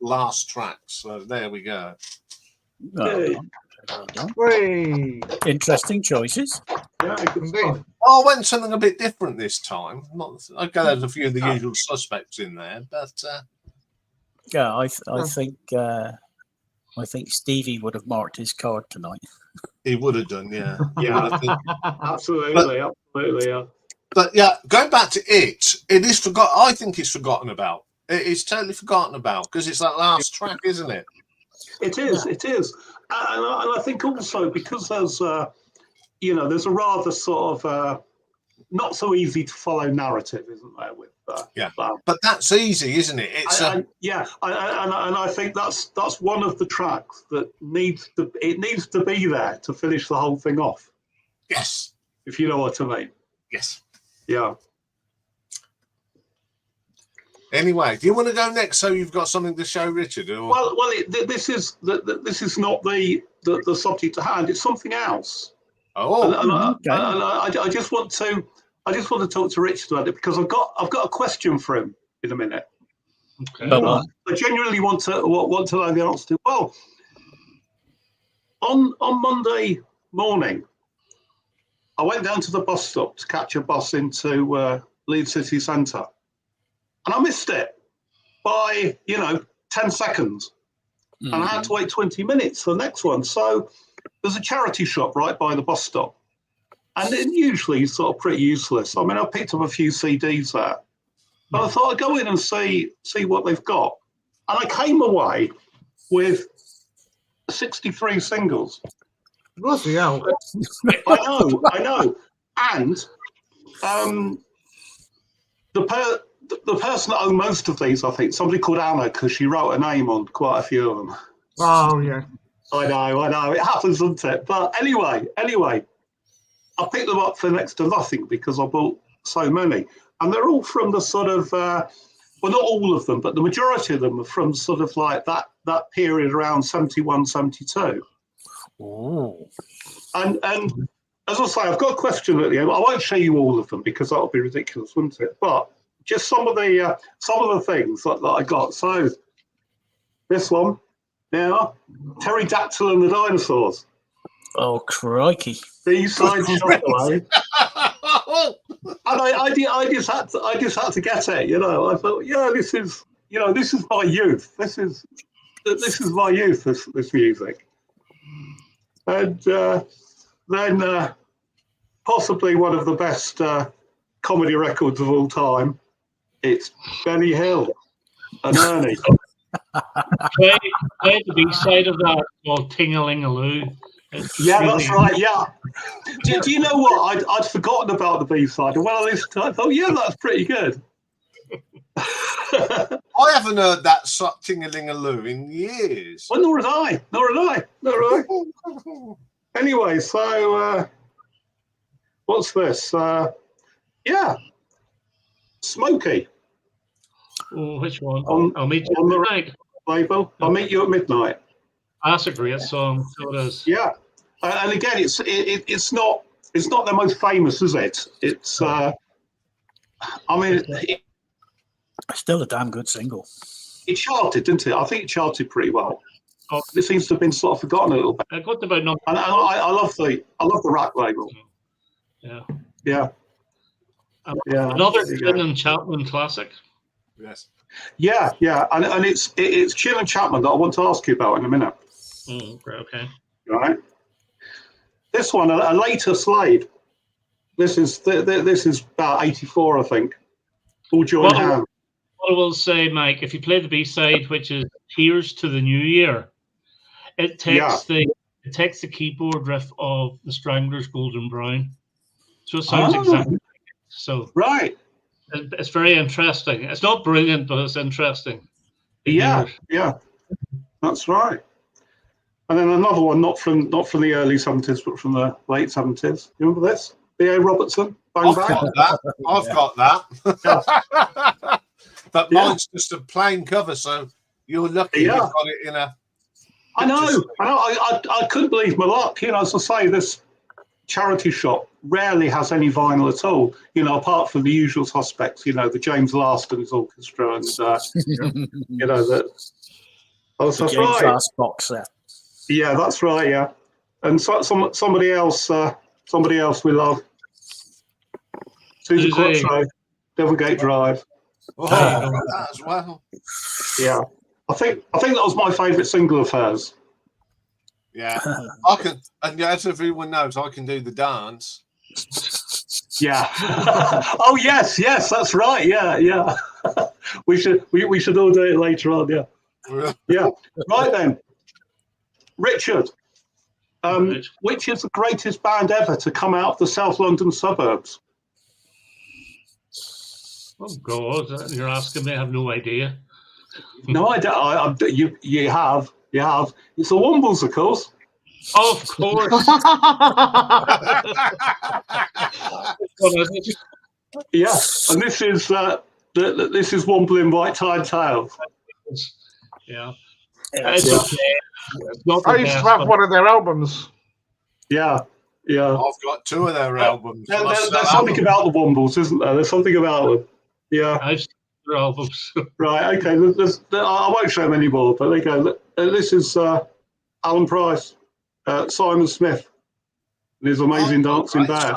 last tracks. So there we go. Well done. Interesting choices. Yeah, indeed. I went something a bit different this time. Okay, there's a few of the usual suspects in there, but yeah, I think I think Stevie would have marked his card tonight. He would have done, yeah. Yeah, absolutely, yeah. But yeah, going back to it is forgotten. I think it's forgotten about. It's totally forgotten about because it's that last track, isn't it? It is. And I think also because there's, there's a rather sort of not so easy to follow narrative, isn't there? With but that's easy, isn't it? It's and I think that's one of the tracks that needs to be there to finish the whole thing off. Yes, if you know what I mean. Yes. Yeah. Anyway, do you want to go next? So you've got something to show, Richard? Or? Well, this is not the subject at hand. It's something else. Oh, and I just want to talk to Richard about it because I've got a question for him in a minute. Okay. I genuinely want to know the answer to. Well, on Monday morning, I went down to the bus stop to catch a bus into Leeds city centre, and I missed it by 10 seconds, and I had to wait 20 minutes for the next one. So there's a charity shop right by the bus stop, and it usually is sort of pretty useless. I mean, I picked up a few CDs there, but I thought I'd go in and see what they've got, and I came away with 63 singles. Bloody hell. I know. And the person that owned most of these, I think, somebody called Anna, because she wrote a name on quite a few of them. Oh, yeah. I know. It happens, doesn't it? But anyway, I picked them up for next to nothing because I bought so many. And they're all from the sort of, well, not all of them, but the majority of them are from sort of like that period around 71, 72. Oh. And as I say, I've got a question at the end. I won't show you all of them because that would be ridiculous, wouldn't it? But just some of the things that I got. So this one now, Pterodactyl and the Dinosaurs. Oh, crikey! B-side Shockwave. And I just had to get it. I thought, this is my youth. This is my youth. This music. And then possibly one of the best comedy records of all time. It's Benny Hill and Ernie. Play the B-side of that called Ting-a-ling-a-loo. That's right. Yeah. Do you know what? I'd forgotten about the B-side. And when I listened to it, I thought, that's pretty good. I haven't heard that Ting-a-ling-a-loo in years. Well, nor had I. Anyway, so what's this? Smokey. Oh, which one? I'll meet you at midnight. Label. I'll meet you at midnight. That's a great song. So it is. Yeah, and again, it's not the most famous, is it? It's Still a damn good single. It charted, didn't it? I think it charted pretty well. Oh. It seems to have been sort of forgotten a little bit. I got about number. And I love the Rack label. Yeah. Another Chin and Chapman classic. Yes. Yeah, and it's Chin and Chapman that I want to ask you about in a minute. Okay. Right. This one, a later Slade. This is about 84, I think. All joined hands. What I will say, Mike, if you play the B-side, which is Here's to the New Year, it takes the keyboard riff of the Stranglers' Golden Brown. So it sounds exactly like it. So right. It's very interesting. It's not brilliant, but it's interesting. Yeah, that's right. And then another one, not from the early 70s, but from the late 70s. You remember this? B.A. Robertson. Bang, bang. I've got that. But mine's just a plain cover, so you're lucky you've got it in a. I know. I couldn't believe my luck. As I say, this charity shop rarely has any vinyl at all. Apart from the usual suspects. The James Last and his orchestra, and the. Oh, the James Last box set. Yeah, that's right. Yeah, and somebody else we love. Susan Quattro, Devilgate Drive. That as well. Yeah, I think that was my favourite single of hers. Yeah, I can, and as everyone knows, I can do the dance. Yeah. Oh yes, that's right. Yeah. we should all do it later on. Yeah. Right then, Richard. Which is the greatest band ever to come out of the South London suburbs? Oh God, you're asking me. I have no idea. No, I don't. You have. It's the Wombles, of course. Of course. Yeah, and this is this is Wombling White Tide Tales. Yeah. It's okay. It's not the I used to best, have but one of their albums. Yeah. I've got 2 of their albums. There's something about the Wombles, isn't there? There's something about them. Yeah. I've seen their albums. Right. Okay. I won't show them anymore, but there you go. This is Alan Price, Simon Smith, and his amazing dancing bear,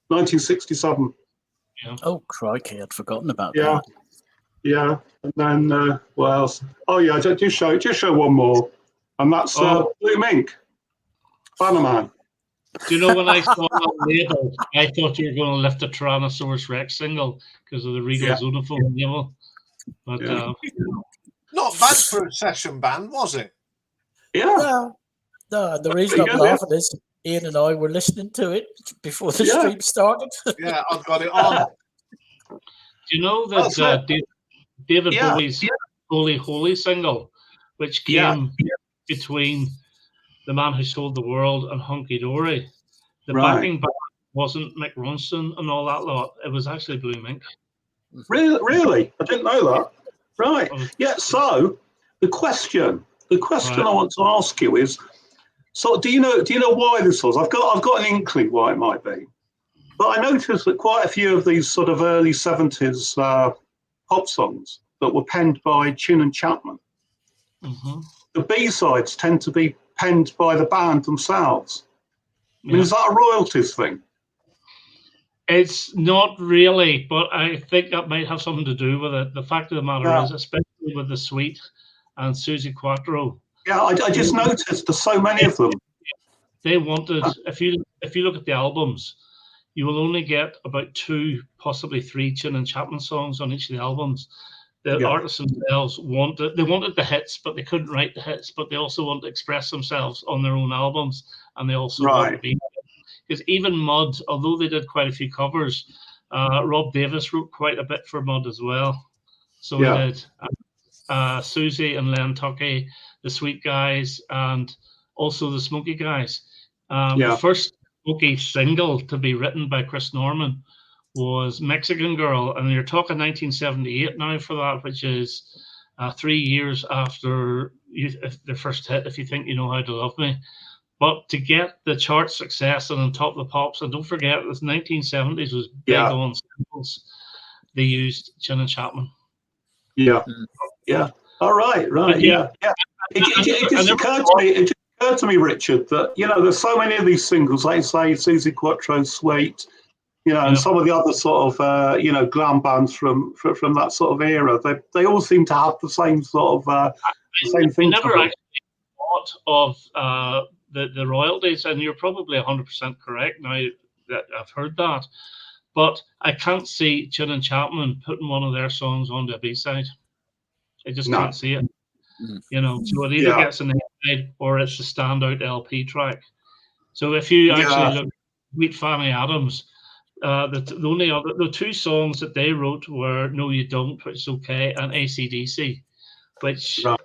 1967. Yeah. Oh crikey! I'd forgotten about Yeah. that. Yeah. And then what else? Oh yeah, just show one more, and that's Blue Mink, Bannerman. Do you know when I saw that label, I thought you were going to lift the Tyrannosaurus Rex single because of the Regal Zonophone label. But not bad for a session band, was it? Yeah. No, the reason I'm laughing is Ian and I were listening to it before the stream started. Yeah, I've got it on. Do you know that David Bowie's Holy Holy single, which came between The Man Who Sold the World and Hunky Dory, the backing band wasn't Mick Ronson and all that lot. It was actually Blue Mink. Really? I didn't know that. Right. Yeah. So the question I want to ask you is, so do you know why this was? I've got an inkling why it might be, but I noticed that quite a few of these sort of early 70s pop songs that were penned by Chin and Chapman, the B-sides tend to be penned by the band themselves. I mean, is that a royalties thing? It's not really, but I think that might have something to do with it. The fact of the matter is, especially with the Sweet and Susie Quattro. Yeah, I just noticed there's so many of them. They wanted, if you look at the albums, you will only get about 2, possibly 3 Chin and Chapman songs on each of the albums. The artists themselves wanted the hits, but they couldn't write the hits. But they also want to express themselves on their own albums, and they also want to be. Because even Mud, although they did quite a few covers, Rob Davis wrote quite a bit for Mud as well. So he did. Susie and Len Tuckey, the Sweet Guys, and also the Smoky Guys. The first Smoky single to be written by Chris Norman was Mexican Girl, and you're talking 1978 now for that, which is 3 years after the first hit, If You Think You Know How to Love Me. But to get the chart success and on top of the pops, and don't forget, the 1970s was big on samples. They used Chin and Chapman. Yeah. All right. Yeah. It just occurred to me, Richard, that there's so many of these singles, like say Susie Quattro, Sweet, and some of the other sort of glam bands from that sort of era. They all seem to have the same sort of same thing. I never actually thought of the royalties, and you're probably 100% correct now that I've heard that. But I can't see Chin and Chapman putting one of their songs onto a B-side. I just can't see it. So it either gets an A-side or it's the standout LP track. So if you actually look at Sweet Fanny Adams, the 2 songs that they wrote were No You Don't, which is okay, and AC/DC, which got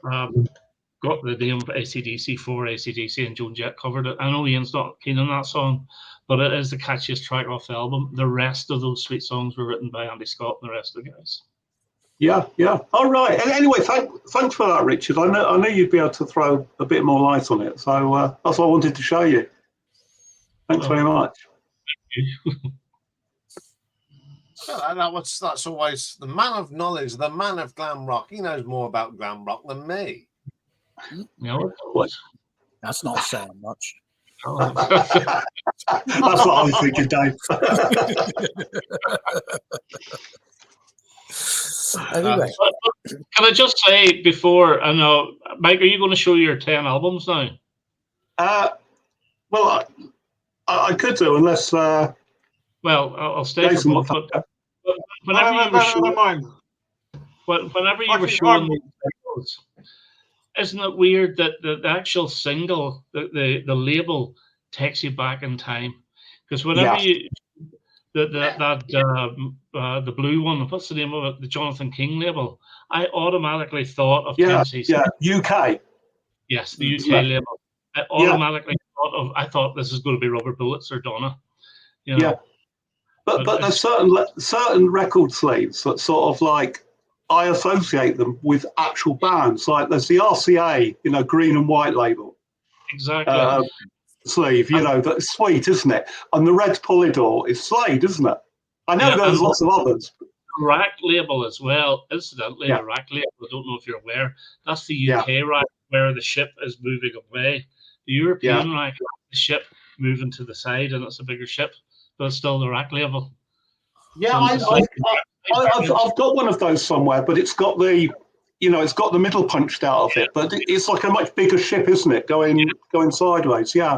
the name of AC/DC for AC/DC, and Joan Jett covered it. I know Ian's not keen on that song, but it is the catchiest track off the album. The rest of those Sweet songs were written by Andy Scott and the rest of the guys. Yeah. All right. Anyway, thanks for that, Richard. I knew you'd be able to throw a bit more light on it, so that's what I wanted to show you. Thanks very much. That's always the man of knowledge, the man of glam rock. He knows more about glam rock than me. That's not saying much. That's what I was thinking, Dave. Anyway, can I just say before, I know, Mike, are you going to show your 10 albums now? Well, I could do unless Well, I'll stay Jason for wants both. to. But whenever you were showing, mind. whenever you were showing these videos, isn't it weird that the actual single, the label, takes you back in time? Because whenever you the blue one, what's the name of it? The Jonathan King label. I automatically thought of Tennessee. UK. Yes, the UK label. I automatically I thought this is going to be Rubber Bullets or Donna. You know? Yeah. But there's certain record sleeves that sort of like I associate them with actual bands. Like there's the RCA, green and white label. Exactly. Sleeve, that's sweet, isn't it? And the red Polydor is Slade, isn't it? I know there's lots of others. The rack label as well. Incidentally, the rack label, I don't know if you're aware, that's the UK rack where the ship is moving away. The European rack, the ship moving to the side, and it's a bigger ship, but it's still the rack label. Yeah, so I've got one of those somewhere, but it's got the, it's got the middle punched out of it, but it's like a much bigger ship, isn't it? Going sideways, yeah.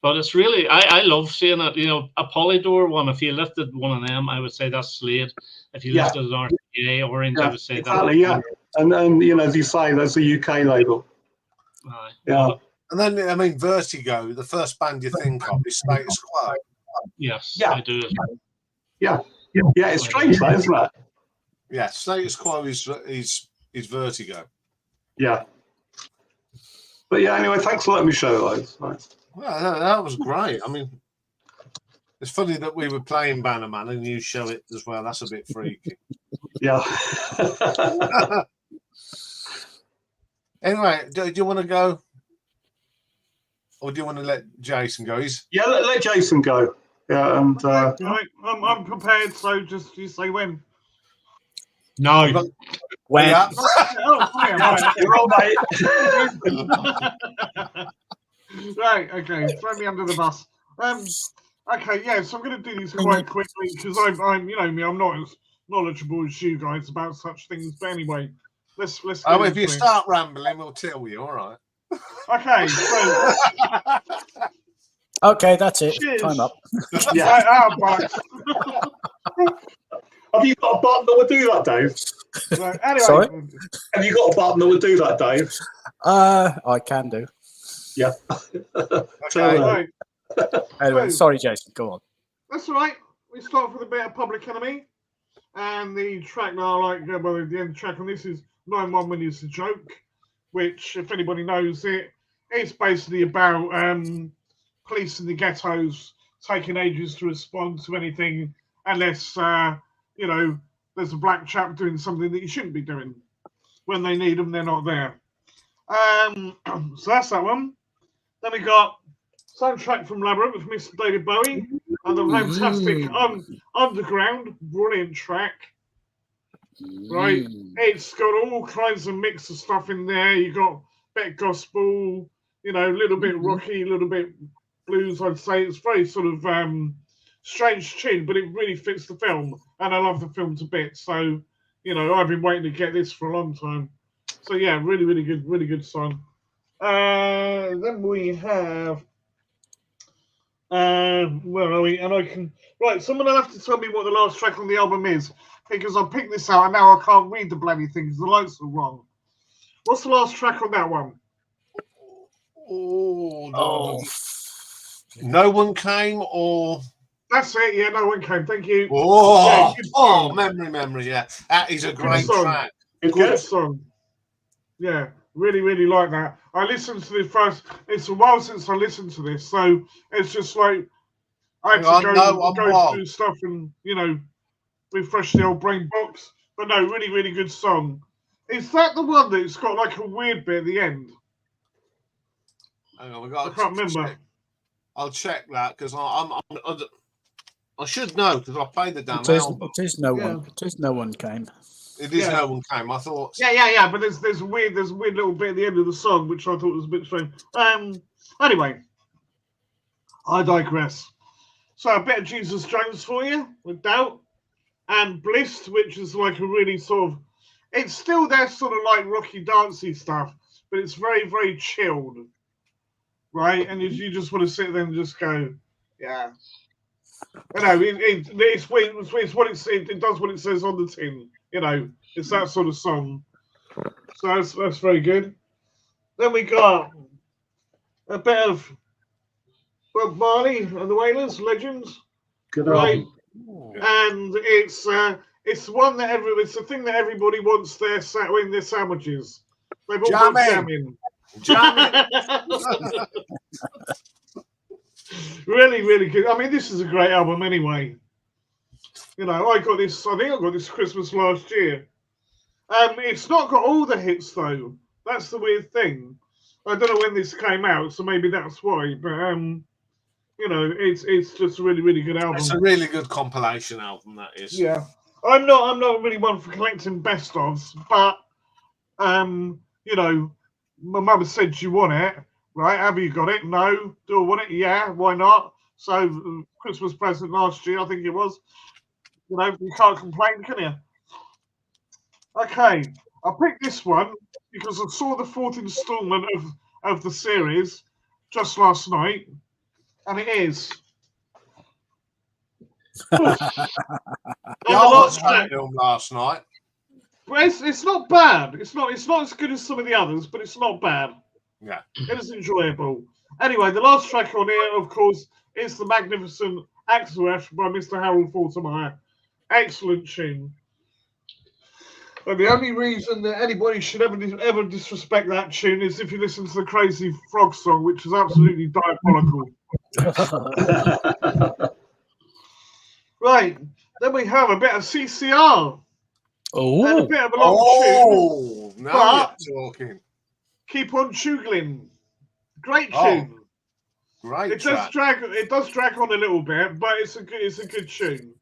But it's really, I love seeing it. A Polydor one. If you lifted one of them, I would say that's Slade. If you lifted an RCA Orange, I would say exactly, that's and as you say, there's the UK label. Yeah. And then, I mean, Vertigo, the first band you think of is Status Quo. Yes, I do. Yeah, it's strange, that, isn't it? Yeah, Status Quo is Vertigo. Yeah. But yeah, anyway, thanks for letting me show those. Right. Well, that was great. I mean, it's funny that we were playing Bannerman and you show it as well. That's a bit freaky. Yeah. Anyway, do you want to go? Or do you want to let Jason go? Let Jason go. Yeah, and I'm prepared, so just you say when. No. When? Yeah. You're all mate. Right, okay, throw me under the bus. Okay, yeah, so I'm going to do these quite quickly because I'm, I'm not as knowledgeable as you guys about such things. But anyway, let's. Oh, if you start rambling, we'll tell you. All right. Okay, so. Okay, that's it. Cheers. Time up. Yeah. Right, Have you got a button that would do that, Dave? Right, anyway. Sorry? Have you got a button that would do that, Dave? I can do. Yeah. Okay. Right. Anyway, sorry, Jason. Go on. That's all right. We start with a bit of Public Enemy. And the track that I like, the end of the track on this is 9-1 When It's a Joke, which, if anybody knows it, it's basically about police in the ghettos taking ages to respond to anything unless, there's a black chap doing something that he shouldn't be doing. When they need them, they're not there. So that's that one. Then we got soundtrack from Labyrinth with Mr. David Bowie and the fantastic Underground, brilliant track. Right, it's got all kinds of mix of stuff in there. You got bit gospel, a little bit rocky, a little bit blues. I'd say it's very sort of strange tune, but it really fits the film, and I love the film to bits. So, I've been waiting to get this for a long time. So yeah, really, really good song. Then we have. Where are we? And I can. Right, someone will have to tell me what the last track on the album is, because I picked this out and now I can't read the bloody thing because the lights are wrong. What's the last track on that one? Oh. No One Came, or. That's it, yeah, No One Came. Thank you. Oh, memory, yeah. That is a great track. Good song. Yeah, really, really like that. I listened to this first. It's a while since I listened to this, so it's just like I had to go through stuff and refresh the old brain box. But no, really, really good song. Is that the one that's got like a weird bit at the end? Hang on, I can't remember. I'll check that because I should know because I played the damn album. It is No One Came. It is No One Came. I thought. Yeah. But there's a weird little bit at the end of the song which I thought was a bit strange. Anyway, I digress. So a bit of Jesus Jones for you, with Doubt, and Bliss, which is like a really sort of. It's still their sort of like rocky dancey stuff, but it's very, very chilled. right? And you just want to sit there and just go, yeah. You know, it's what it does what it says on the tin. You know, it's that sort of song. So that's very good. Then we got a bit of Bob Marley and the Wailers, Legends, Good right? album. And it's one that it's the thing that everybody wants in their sandwiches. They've all got jam in. Really, really good. I mean, this is a great album anyway. You know, I think I got this Christmas last year. It's not got all the hits though. That's the weird thing. I don't know when this came out, so maybe that's why. But you know, it's just a really, really good album. It's a really good compilation album, that is. Yeah. I'm not really one for collecting best ofs, but you know, my mother said she want it, right? Have you got it? No. Do I want it? Yeah, why not? So Christmas present last year, I think it was. You know, you can't complain, can you? Okay, I picked this one because I saw the 4th installment of the series just last night, and it is. Yeah, I watched that film last night. It's not bad. It's not as good as some of the others, but it's not bad. Yeah, it is enjoyable. Anyway, the last track on here, of course, is the magnificent Axelref by Mr. Harold Faltermeyer. Excellent tune. And the only reason that anybody should ever disrespect that tune is if you listen to the Crazy Frog song, which is absolutely diabolical. Right, then we have a bit of CCR. And a bit of a long tune. Now you're talking. Keep on Chugling. Great tune. Great. It does drag on a little bit, but it's a good tune.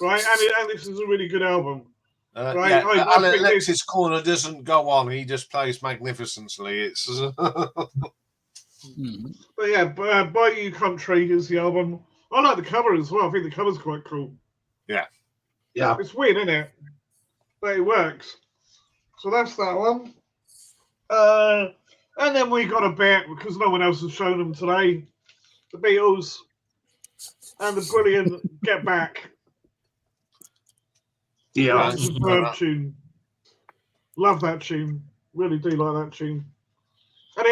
Right, and this is a really good album. Right, yeah, Alex's corner doesn't go on; he just plays magnificently. It's but yeah, By You Country is the album. I like the cover as well. I think the cover's quite cool. Yeah, it's weird, isn't it? But it works. So that's that one. And then we got a bit because no one else has shown them today. The Beatles and the brilliant Get Back. Yeah, that's a superb tune. Love that tune. Really do like that tune. And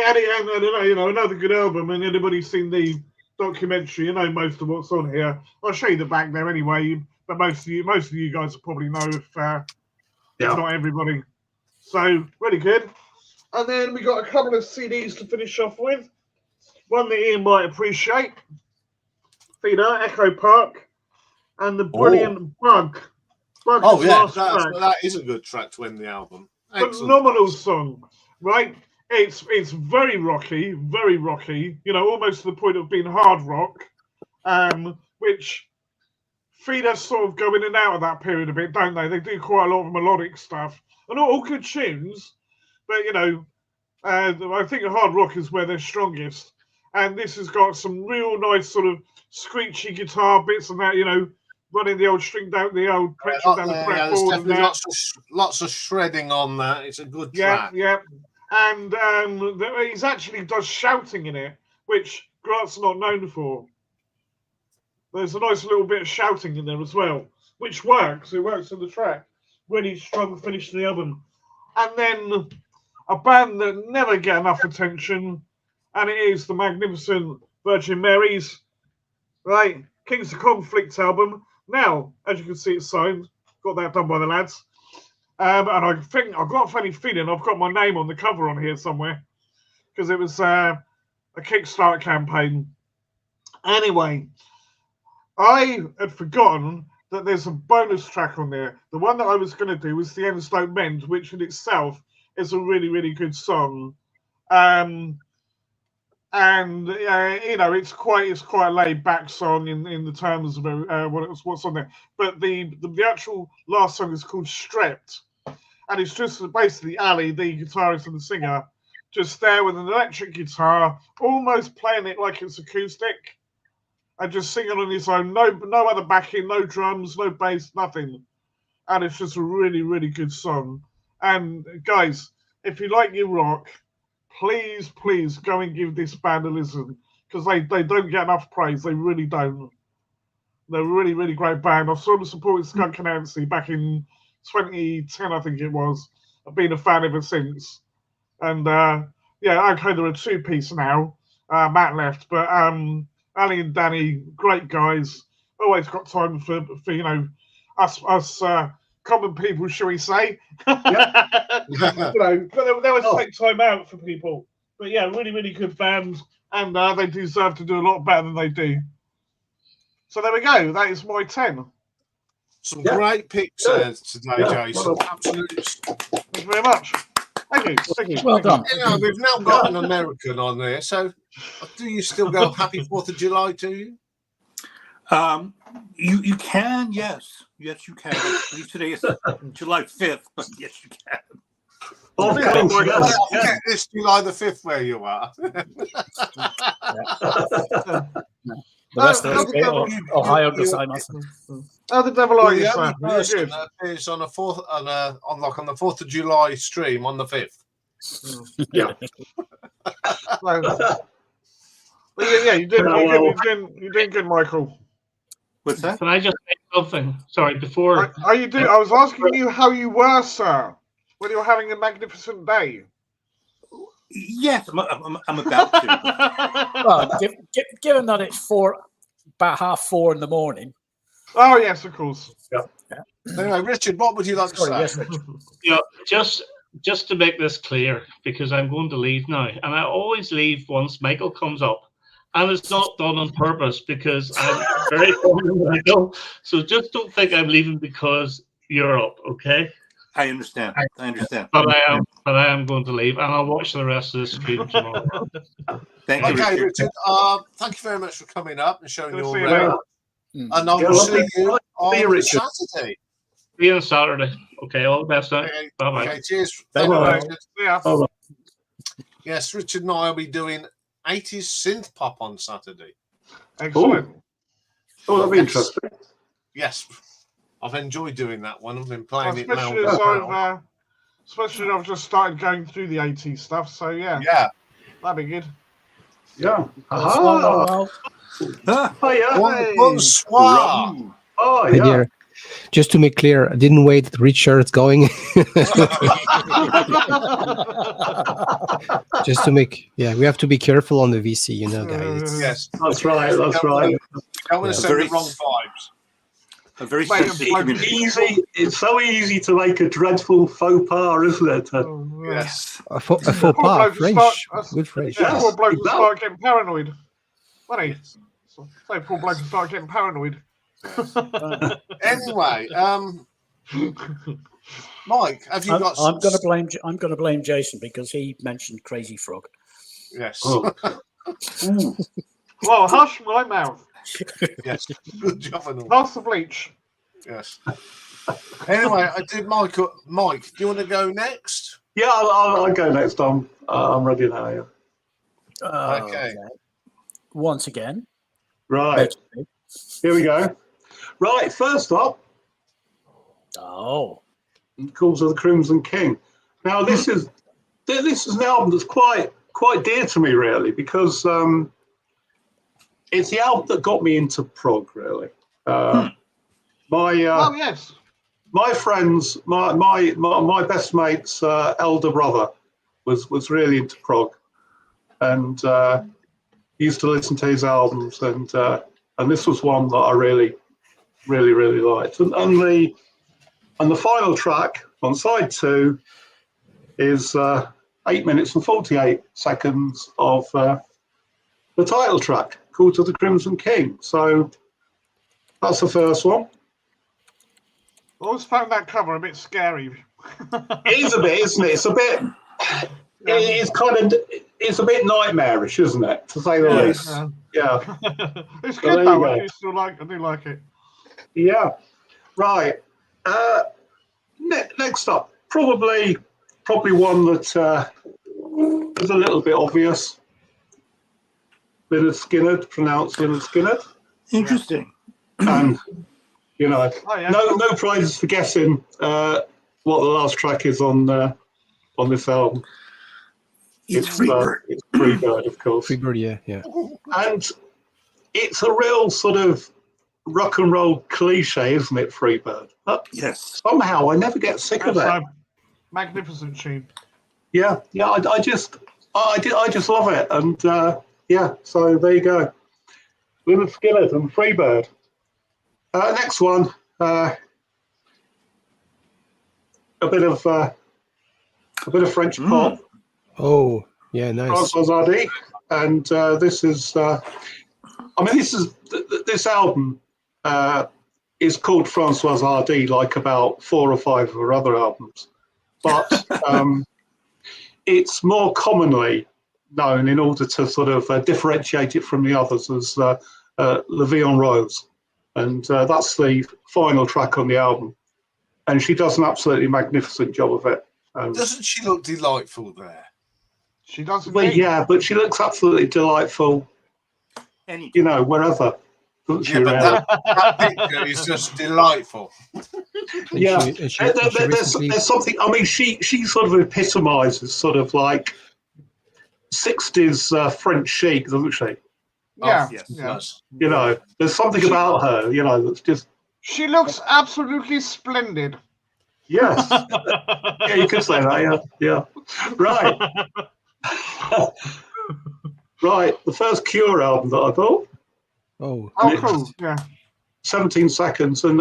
you know, another good album. And anybody's seen the documentary, you know most of what's on here. I'll show you the back there anyway. But most of you guys will probably know if not everybody. So really good. And then we got a couple of CDs to finish off with. One that Iain might appreciate. Feeder, Echo Park, and the brilliant Bug. Oh yeah, that is a good track to end the album. Excellent. Phenomenal song, right? It's very rocky, you know, almost to the point of being hard rock, which Feeder sort of go in and out of that period a bit, don't they? They do quite a lot of melodic stuff. And all good tunes, but, you know, I think hard rock is where they're strongest. And this has got some real nice sort of screechy guitar bits and that, you know, running the old string down the old pressure down the fretboard. There's definitely lots of shredding on that. It's a good track. Yeah. And he actually does shouting in it, which Grant's not known for. There's a nice little bit of shouting in there as well, which works. It works on the track. Really strong finish to the album. And then a band that never get enough attention, and it is the magnificent Virgin Marys, right? Kings of Conflict album. Now, as you can see, it's signed. Got that done by the lads. And I think I've got a funny feeling I've got my name on the cover on here somewhere because it was a Kickstarter campaign. Anyway, I had forgotten that there's a bonus track on there. The one that I was going to do was The Ends Don't Mend, which in itself is a really, really good song. You know, it's quite a laid back song in the terms of what's on there. But the actual last song is called Stripped, and it's just basically Ali, the guitarist and the singer, just there with an electric guitar, almost playing it like it's acoustic, and just singing on his own. No other backing, no drums, no bass, nothing. And it's just a really, really good song. And guys, if you like your rock, please go and give this band a listen, because they don't get enough praise. They really don't. They're a really, really great band. I saw them supporting Skunk Anansi back in 2010, I think it was. I've been a fan ever since. And yeah, okay, they're a two-piece now. Matt left, but Ali and Danny, great guys. Always got time for you know, us common people, shall we say? You know, but they always take time out for people. But yeah, really, really good band, and they deserve to do a lot better than they do. So there we go. That is my 10. Some great picks today, Jason. Absolutely. Thank you very much. Thank you. Well done. You know, we've now got an American on there, so do you still go Happy 4th of July to you? You can, yes, you can. I believe today is July 5th, but yes, you can. It's July the 5th where you are. The rest of us Ohio gozaimasu. How the devil are you, The sir? only You're person good. that appears on the 4th of July stream on the 5th. Yeah. Yeah, you did good, Michael. What's that? Can I just say something? Sorry, before. Are you doing? I was asking you how you were, sir, when you were having a magnificent day. Yes, I'm about to. Well, given that it's about 3:30 in the morning. Oh yes, of course. Anyway, Richard, what would you like to say? Yes, Richard. Yeah, just to make this clear, because I'm going to leave now, and I always leave once Michael comes up, and it's not done on purpose because I'm very fond of Michael. So just don't think I'm leaving because you're up, okay? I understand. But I am going to leave, and I'll watch the rest of the stream tomorrow. Thank you, Okay, Richard. Richard. Thank you very much for coming up and showing Good to your see you, rep. mate. And I will see you on Richard. Saturday. See you on Saturday. Okay, all the best now. Okay, Bye-bye. okay, cheers. Bye-bye. Thank you, Richard. Yeah. Yes, Richard and I will be doing 80s synth pop on Saturday. Excellent. Oh, that'll be interesting. Yes, I've enjoyed doing that one. I've been playing it now. Especially I've just started going through the 80s stuff, so yeah, that'd be good. Yeah. Well, Oh, yeah. Bonsoir. Oh, Hi yeah. dear. Just to make clear, I didn't wait Richard's going. Just to make, we have to be careful on the VC, you know, guys. Yes, That's right. That's right. don't want to send Very- the wrong vibes. A very Mate, sensitive like community. Easy. It's so easy to make a dreadful faux pas, isn't it? Yes. A faux pas, Poor bloke French. start- Good French. Yeah, Yes, poor bloke will exactly. start getting paranoid. Funny. So poor bloke will start getting paranoid. Anyway, Mike, have you got? I'm going to blame Jason because he mentioned Crazy Frog. Yes. Oh. Well, hush my mouth. Yes. Good job on all. Pass the bleach. Yes. Anyway, I did Michael. Mike, do you want to go next? Yeah, I'll go next time. I'm ready now. Yeah. Okay. Once again. Right. Here we go. Right. First up, Oh. Calls of the Crimson King. Now this is an album that's quite dear to me, really, because it's the album that got me into prog, really. Oh yes. My friends, my best mate's elder brother was really into prog, and used to listen to his albums, and this was one that I really liked. And the final track on side 2 is 8 minutes and 48 seconds of the title track, Call to the Crimson King. So that's the first one. I always found that cover a bit scary. It is a bit, isn't it? It's a bit. It's a bit nightmarish, isn't it? To say the least. Yeah. It's Well, good there you though. go. I do like it. Yeah. Right. Next up, probably one that is a little bit obvious. Lynyrd Skynyrd, pronounced Lynyrd Skynyrd, Interesting. and Oh, yeah. no prizes for guessing what the last track is on this album. It's Freebird. It's Freebird, of course. Freebird, yeah. And it's a real sort of rock and roll cliche, isn't it, Freebird? But Yes. somehow I never get sick of it. That's a magnificent tune. Yeah, I just love it, and yeah. So there you go, Lynyrd Skynyrd and Freebird. Next one, a bit of French pop. Oh, yeah, nice. François Hardy, and this is. This album is called François Hardy, like about 4 or 5 of her other albums, but it's more commonly known in order to sort of differentiate it from the others as La Vie en Rose, and that's the final track on the album, and she does an absolutely magnificent job of it. Doesn't she look delightful there? She does. Well, yeah, but she looks absolutely delightful, wherever. Yeah, but that picture is just delightful. Yeah, there's something. I mean, she sort of epitomizes sort of like 60s French chic, doesn't she? Yeah, Yes. There's something about her, that's just. She looks absolutely splendid. Yes. Yeah, you could say that. Yeah. Right. Right. The first Cure album that I bought. Oh, Cool. Yeah. 17 Seconds, and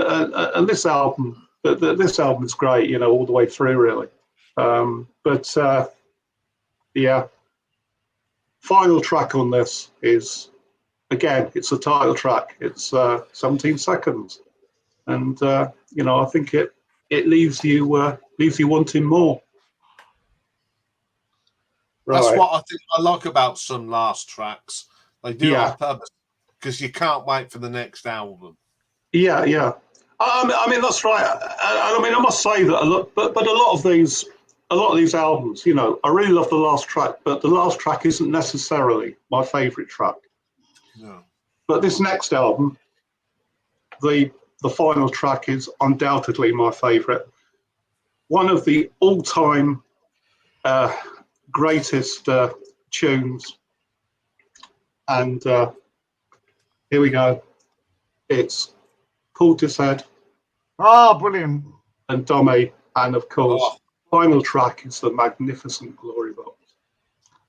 this album, this album is great, all the way through, really. But yeah, final track on this is, again, it's a title track. It's 17 Seconds, and I think it leaves you wanting more. That's Right. what I think I like about some last tracks. They do it on purpose because you can't wait for the next album. Yeah. I mean that's right. I mean I must say that a lot, but a lot of these albums, I really love the last track, but the last track isn't necessarily my favourite track. No. But this next album, the final track is undoubtedly my favourite. One of the all-time greatest tunes, and here we go. It's Portishead. Oh, brilliant. And Dommy, and of course, final track is the magnificent Glory Box.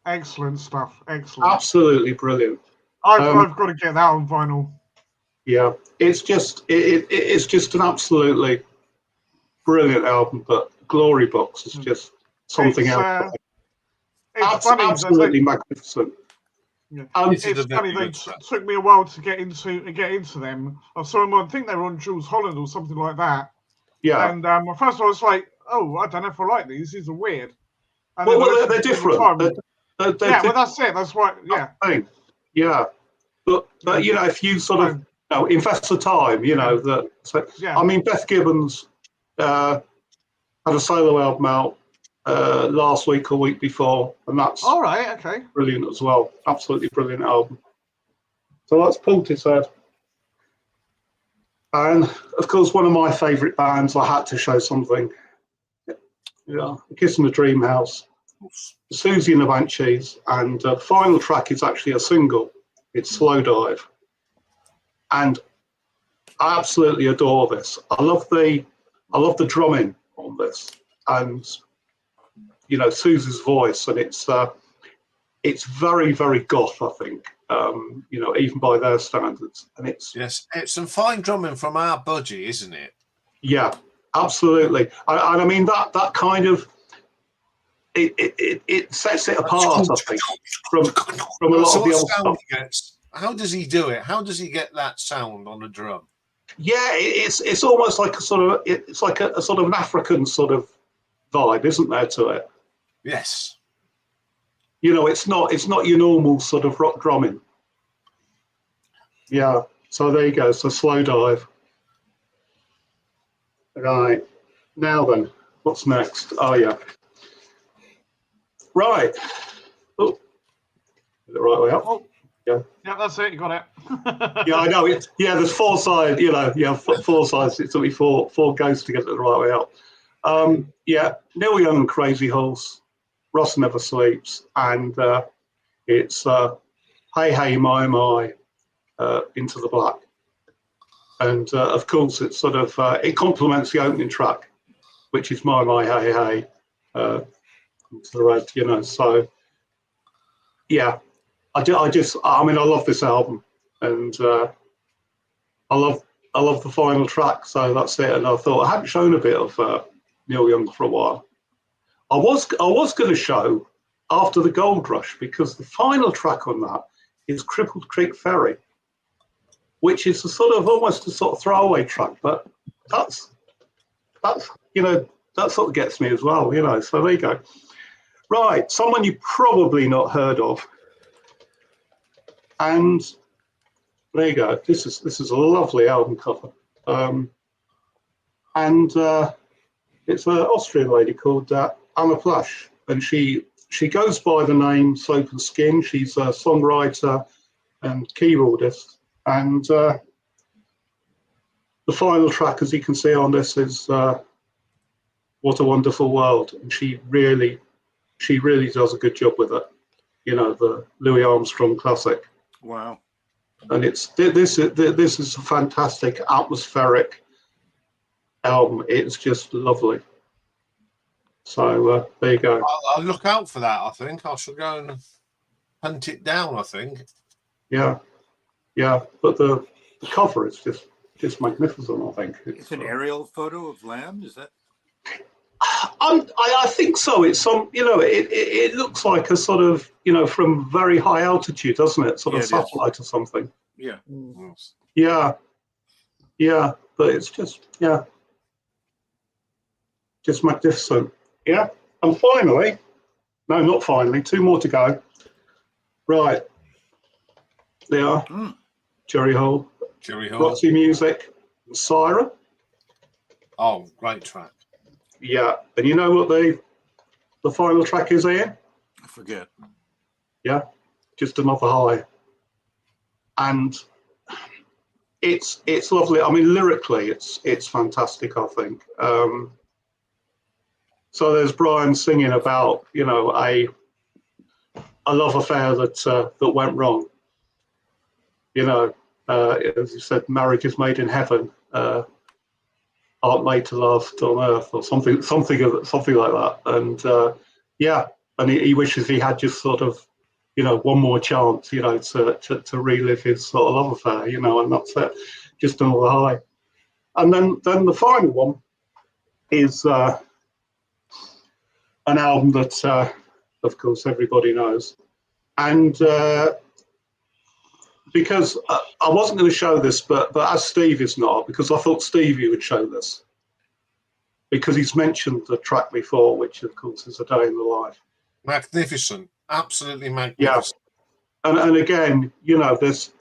Excellent stuff. Excellent. Absolutely brilliant. I've got to get that on vinyl. Yeah, it's just it's just an absolutely brilliant album. But Glory Box is just something else. It's funny. Absolutely magnificent. Yeah. It's funny. They took me a while to get into them. I saw them. I think they were on Jules Holland or something like that. Yeah. And first of all, I was like, "Oh, I don't know if I like these. These are weird." And well, they're different. Well, that's it. That's why. Yeah. Yeah. But if you sort of invest the time, that. So, yeah. I mean, Beth Gibbons had a solo album out last week or week before, and that's all right. Okay. Brilliant as well. Absolutely brilliant album. So that's Portishead. And of course, one of my favourite bands, I had to show something. Yeah, Kiss in the Dream House, Susie and the Banshees, and the final track is actually a single. It's Slow Dive, and I absolutely adore this. I love the drumming on this, and Susie's voice, and it's very, very goth, I think. Even by their standards, and it's some fine drumming from our budgie, isn't it? Yeah, absolutely. And I mean that kind of it sets it apart, I think, from a lot of the old stuff. How does he do it? How does he get that sound on a drum? Yeah, it's almost like a sort of an African sort of vibe, isn't there, to it? Yes. It's not your normal sort of rock drumming. Yeah. So there you go. So Slow Dive. Right. Now then, what's next? Oh yeah. Right. Oh, is it the right way up? Oh. Yeah. Yeah, that's it. You got it. Yeah, I know. There's 4 sides. 4 sides. It took me four goes to get it the right way up. Yeah. Neil Young and Crazy Horse. Ross Never Sleeps, and it's Hey Hey My My, Into the Black. And of course, it's sort of it complements the opening track, which is My My Hey Hey, Into the Red. You know, so yeah, I mean, I love this album, and I love the final track. So that's it. And I thought I hadn't shown a bit of Neil Young for a while. I was going to show After the Gold Rush, because the final track on that is Crippled Creek Ferry, which is almost a sort of throwaway track, but that's you know, that sort of gets me as well, you know. So there you go. Right, someone you probably not heard of, and there you go. This is a lovely album cover, and it's an Austrian lady called Anna Plasch, and she goes by the name Soap and Skin. She's a songwriter and keyboardist, and the final track, as you can see on this, is What a Wonderful World, and she really does a good job with it. You know, the Louis Armstrong classic. Wow. And this is a fantastic atmospheric album. It's just lovely. So there you go. I'll look out for that. I think I shall go and hunt it down. I think. Yeah. But the cover is just magnificent. I think It's an aerial photo of land. Is that? I think so. It's some, you know, it looks like a sort of, you know, from very high altitude, doesn't it? Sort of satellite or something. Yeah. Yeah. But it's just magnificent. Yeah. And finally, no, not finally, two more to go. Right. They are Jerry Hall, Roxy Music, Siren. Oh, great track. Yeah. And you know what the final track is, Ian? I forget. Yeah. Just Another High. And it's lovely. I mean, lyrically, it's fantastic, I think. So there's Brian singing about, you know, a love affair that went wrong. You know, as you said, marriage is made in heaven, aren't made to last on earth, or something like that. And and he wishes he had just sort of, you know, one more chance, you know, to relive his sort of love affair, you know, and that's it, Just Another High. And then the final one is an album that, of course, everybody knows. And because I wasn't going to show this, but as Steve is not, because I thought Stevie would show this, because he's mentioned the track before, which, of course, is A Day in the Life. Magnificent. Absolutely magnificent. Yeah. And again, you know, there's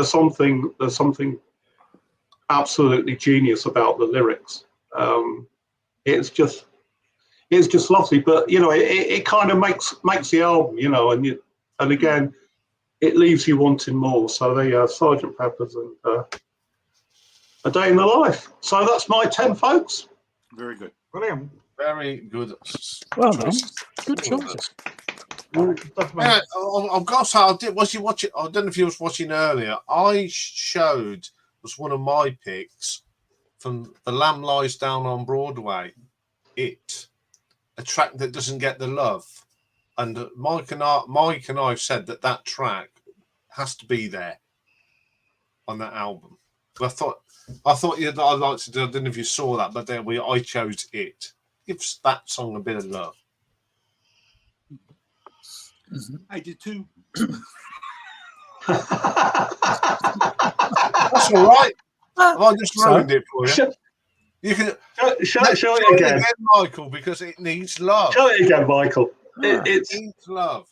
something absolutely genius about the lyrics. It's just lovely, but you know, it kind of makes the album, you know, and again, it leaves you wanting more. So they are Sgt. Pepper's and A Day in the Life. So that's my 10, folks. Very good. Brilliant. Very good. Well done. choices. Good choices. Yeah, I've got to say, was you watching? I don't know if you was watching earlier. I showed was one of my picks from The Lamb Lies Down on Broadway. A track that doesn't get the love, and Mike and I said that track has to be there on that album. But I thought I'd like to do. I don't know if you saw that, but then I chose it. Gives that song a bit of love. Mm-hmm. I did too. That's all right. I just ruined it for you. You can show it again, Michael, because it needs love. Show it again, Michael. It needs love.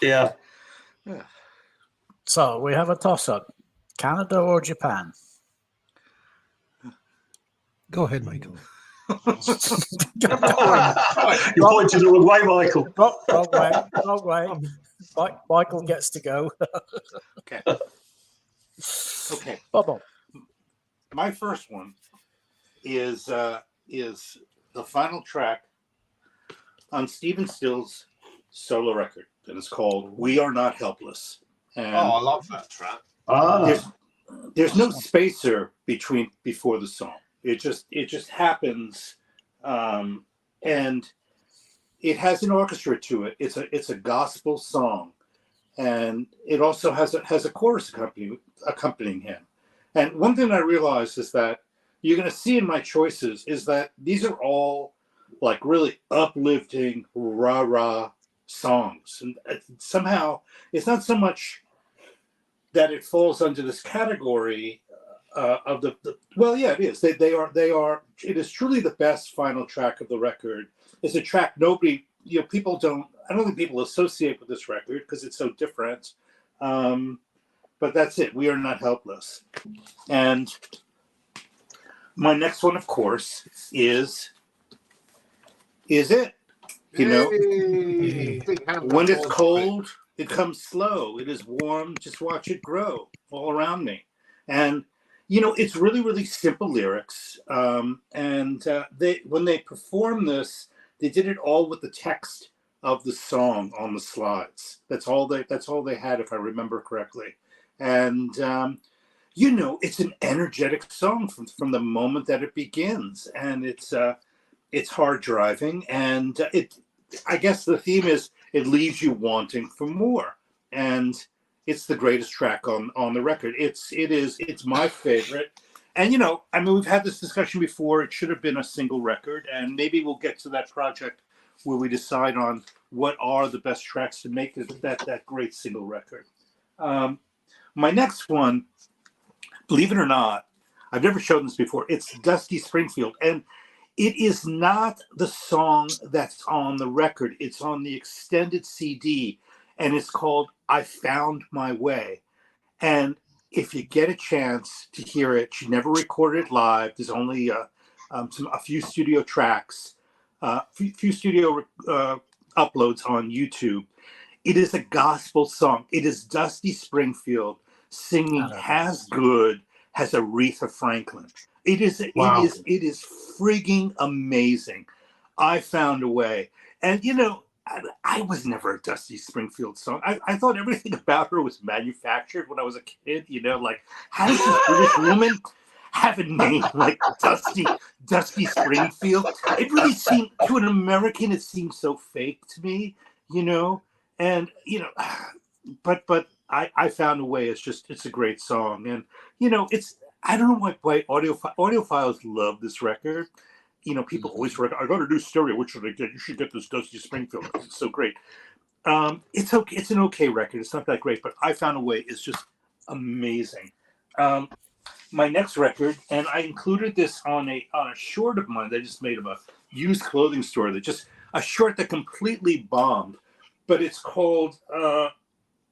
Yeah. So we have a toss-up: Canada or Japan? Go ahead, Michael. You pointed the wrong way, Michael. Wrong way. Michael gets to go. Okay. Bubble. My first one is the final track on Stephen Still's solo record that is called "We Are Not Helpless." And I love that track. there's no spacer before the song. It just happens, and it has an orchestra to it. It's a gospel song, and it also has a chorus accompanying him. And one thing I realized is that you're going to see in my choices is that these are all like really uplifting, rah-rah songs. And somehow it's not so much that it falls under this category of the well, yeah, it is. They are. It is truly the best final track of the record. It's a track nobody, people don't. I don't think people associate with this record because it's so different. But that's it. We Are Not Helpless. And my next one, of course, is it. Hey, big hand When up it's all cold, it comes slow. It is warm. Just watch it grow all around me. And it's really, really simple lyrics. And when they performed this, they did it all with the text of the song on the slides. That's all they had, if I remember correctly. And it's an energetic song from the moment that it begins, and it's hard driving, and I guess the theme is it leaves you wanting for more, and it's the greatest track on the record. It's my favorite. And we've had this discussion before. It should have been a single record, and maybe we'll get to that project where we decide on what are the best tracks to make that great single record. My next one, believe it or not, I've never shown this before. It's Dusty Springfield, and it is not the song that's on the record. It's on the extended CD, and it's called "I Found My Way." And if you get a chance to hear it, she never recorded it live. There's only a few studio tracks, few studio uploads on YouTube. It is a gospel song. It is Dusty Springfield singing "Has Good" as Aretha Franklin. It is frigging amazing. I Found a Way. And I was never a Dusty Springfield song. I thought everything about her was manufactured when I was a kid. Like, how does this British woman have a name like Dusty Springfield? It really seemed, to an American, it seemed so fake to me, And but I Found a Way. It's a great song, and I don't know why audiophiles love this record. People always read, I got a new stereo. What should I get? You should get this Dusty Springfield because it's so great. It's okay. It's an okay record. It's not that great, but I Found a Way is just amazing. My next record, and I included this on a short of mine that I just made of a used clothing store. A short that completely bombed, but it's called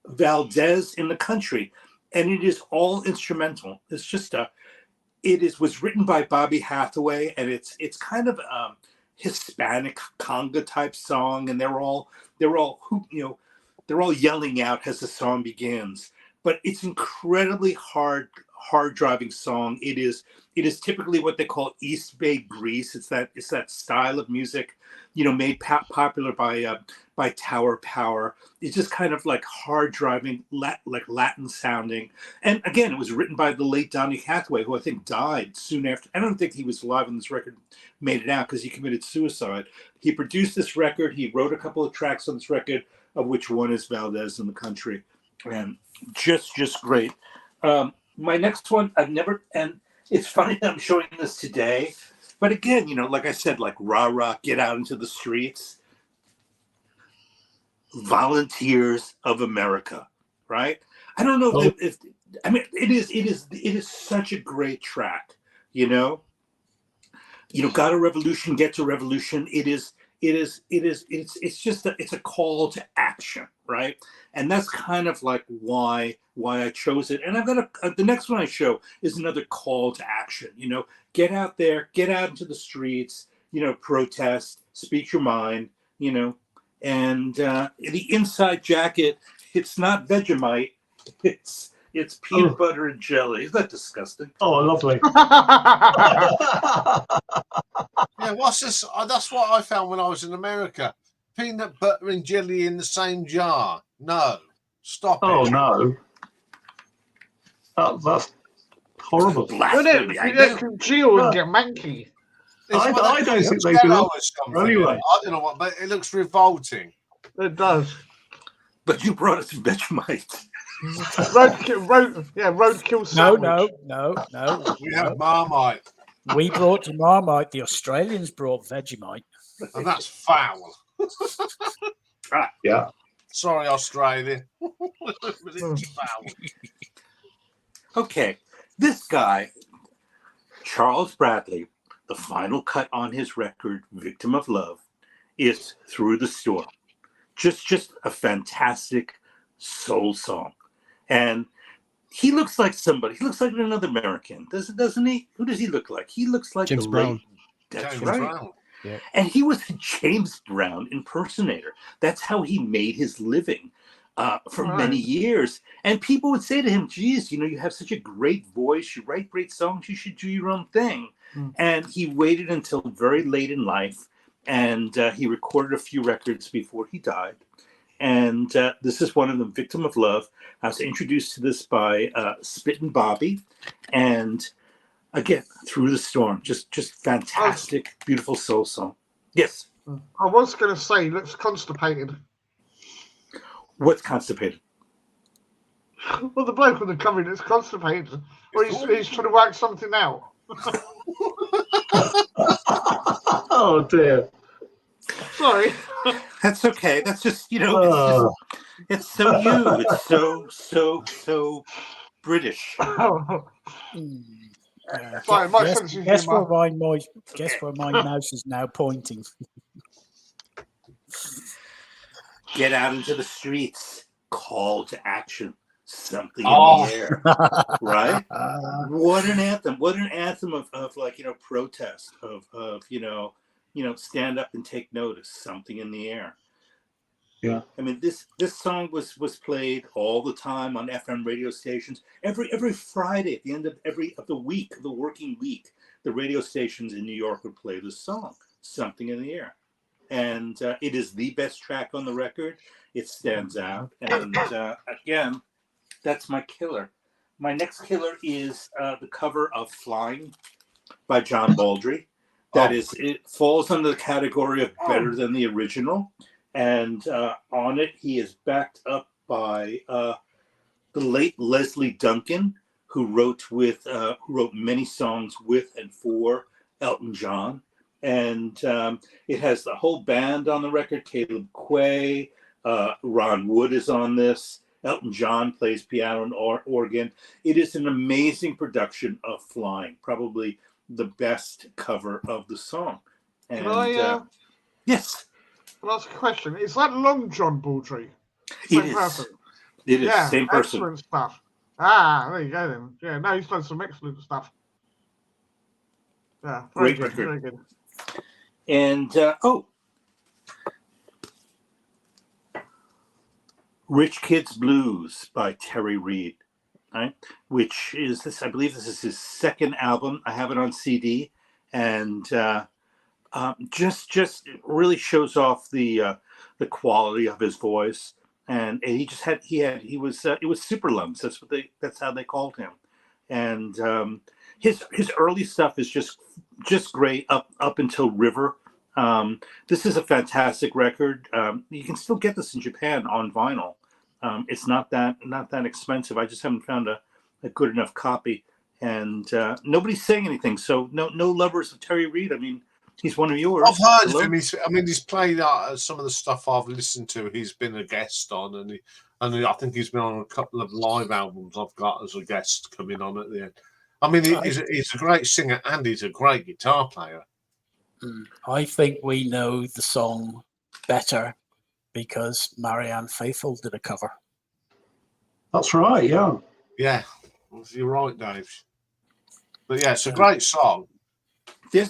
Valdez in the Country, and it is all instrumental. It's just was written by Bobby Hathaway, and it's kind of a Hispanic conga type song, and they're all yelling out as the song begins. But it's incredibly hard driving song. It is typically what they call East Bay grease. It's that style of music, made popular by Tower Power. It's just kind of like hard driving, like Latin sounding. And again, it was written by the late Donny Hathaway, who I think died soon after. I don't think he was alive when this record made it out because he committed suicide. He produced this record. He wrote a couple of tracks on this record, of which one is Valdez in the Country. And just great. My next one, and it's funny that I'm showing this today, but again, like I said, like rah, get out into the streets. Volunteers of America, right? I don't know if it is such a great track, got a revolution, get to revolution. It's a call to action, right? And that's kind of like why I chose it. And I've got the next one I show is another call to action. Get out there, get out into the streets, protest, speak your mind, And the inside jacket, it's not Vegemite, it's peanut butter and jelly. Isn't that disgusting? Oh, lovely. Yeah, what's this? That's what I found when I was in America. peanut butter and jelly in the same jar. No. Stop Oh it. no, that's horrible. Blasphemy. I Forget know. congeal and get manky. It's I one of don't those think they do. Jell-O or something. Anyway. I don't know what, but it looks revolting. It does. But you brought us Vegemite. Roadkill sandwich. No. We have Marmite, We brought you Marmite. The Australians brought Vegemite. and that's foul. Yeah. Sorry, Australia. But it's foul. Okay, this guy, Charles Bradley, the final cut on his record, Victim of Love, is Through the Storm. Just a fantastic soul song. And he looks like somebody. He looks like another American, doesn't he? Who does he look like? He looks like James the Brown. late. That's James right. Brown. Yeah. And he was a James Brown impersonator. That's how he made his living for many years. And people would say to him, geez, you have such a great voice. You write great songs. You should do your own thing. And he waited until very late in life. And he recorded a few records before he died. And this is one of them, Victim of Love. I was introduced to this by Spittin' Bobby. And again, Through the Storm, just fantastic, beautiful soul song. Yes. I was going to say, looks constipated. What's constipated? Well, the bloke on the cover looks constipated. Or he's trying to work something out. Oh dear. Sorry. That's okay. That's just, it's so you. It's so British. Sorry, my sense of Guess humour. where my mouse is now pointing. Get out into the streets. Call to action. Something in the air. Right? What an anthem. What an anthem of protest, of stand up and take notice. Something in the air. Yeah. I mean, this song was played all the time on FM radio stations. Every Friday at the end of the week, the working week, the radio stations in New York would play this song, Something in the Air. And it is the best track on the record. It stands out. And again, that's my killer. My next killer is the cover of Flying by John Baldry. That is, it falls under the category of better than the original. And on it, he is backed up by the late Leslie Duncan, who wrote many songs with and for Elton John. And it has the whole band on the record. Caleb Quay, Ron Wood is on this. Elton John plays piano and organ. It is an amazing production of Flying, probably the best cover of the song. And Can I, yes. I'll ask a question. Is that Long John Baldry? It is. It is. Yeah, Same person. excellent stuff. There you go then. Yeah, no, he's done some excellent stuff. Yeah, Great good, record. very good. And Rich Kids Blues by Terry Reid, right? Which is this? I believe this is his second album. I have it on CD, and just really shows off the quality of his voice. And he was super lungs. That's how they called him. And his early stuff is just great up until River. This is a fantastic record. You can still get this in Japan on vinyl. It's not that expensive. I just haven't found a good enough copy. And nobody's saying anything. So no lovers of Terry Reid. I mean, he's one of yours. I've heard of him. He's played some of the stuff I've listened to. He's been a guest on, and I think he's been on a couple of live albums I've got as a guest coming on at the end. I mean, he's a great singer and he's a great guitar player. I think we know the song better because Marianne Faithfull did a cover. That's right, yeah. Yeah, you're right, Dave. But yeah, it's a great song. There's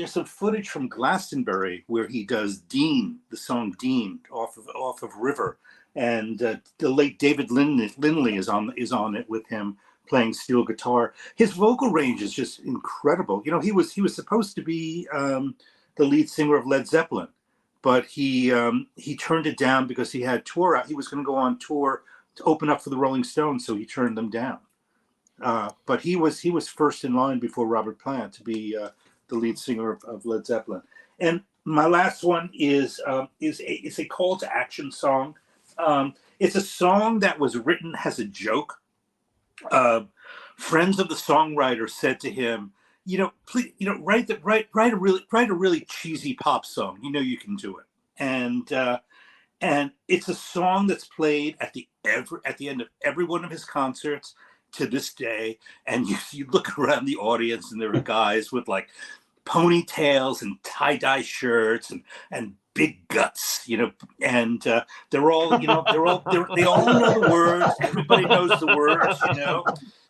some footage from Glastonbury where he does Dean, the song Dean off of River, and the late David Lindley is on it with him playing steel guitar. His vocal range is just incredible. He was supposed to be the lead singer of Led Zeppelin, but he turned it down because he had tour out. He was going to go on tour to open up for the Rolling Stones, so he turned them down. But he was first in line before Robert Plant to be the lead singer of Led Zeppelin. And my last one is a call to action song. It's a song that was written as a joke. Friends of the songwriter said to him, please, write a really cheesy pop song. You can do it. And it's a song that's played at the end of every one of his concerts to this day. And you look around the audience, and there are guys with like ponytails and tie-dye shirts and big guts, and they're all, they all know the words. Everybody knows the words,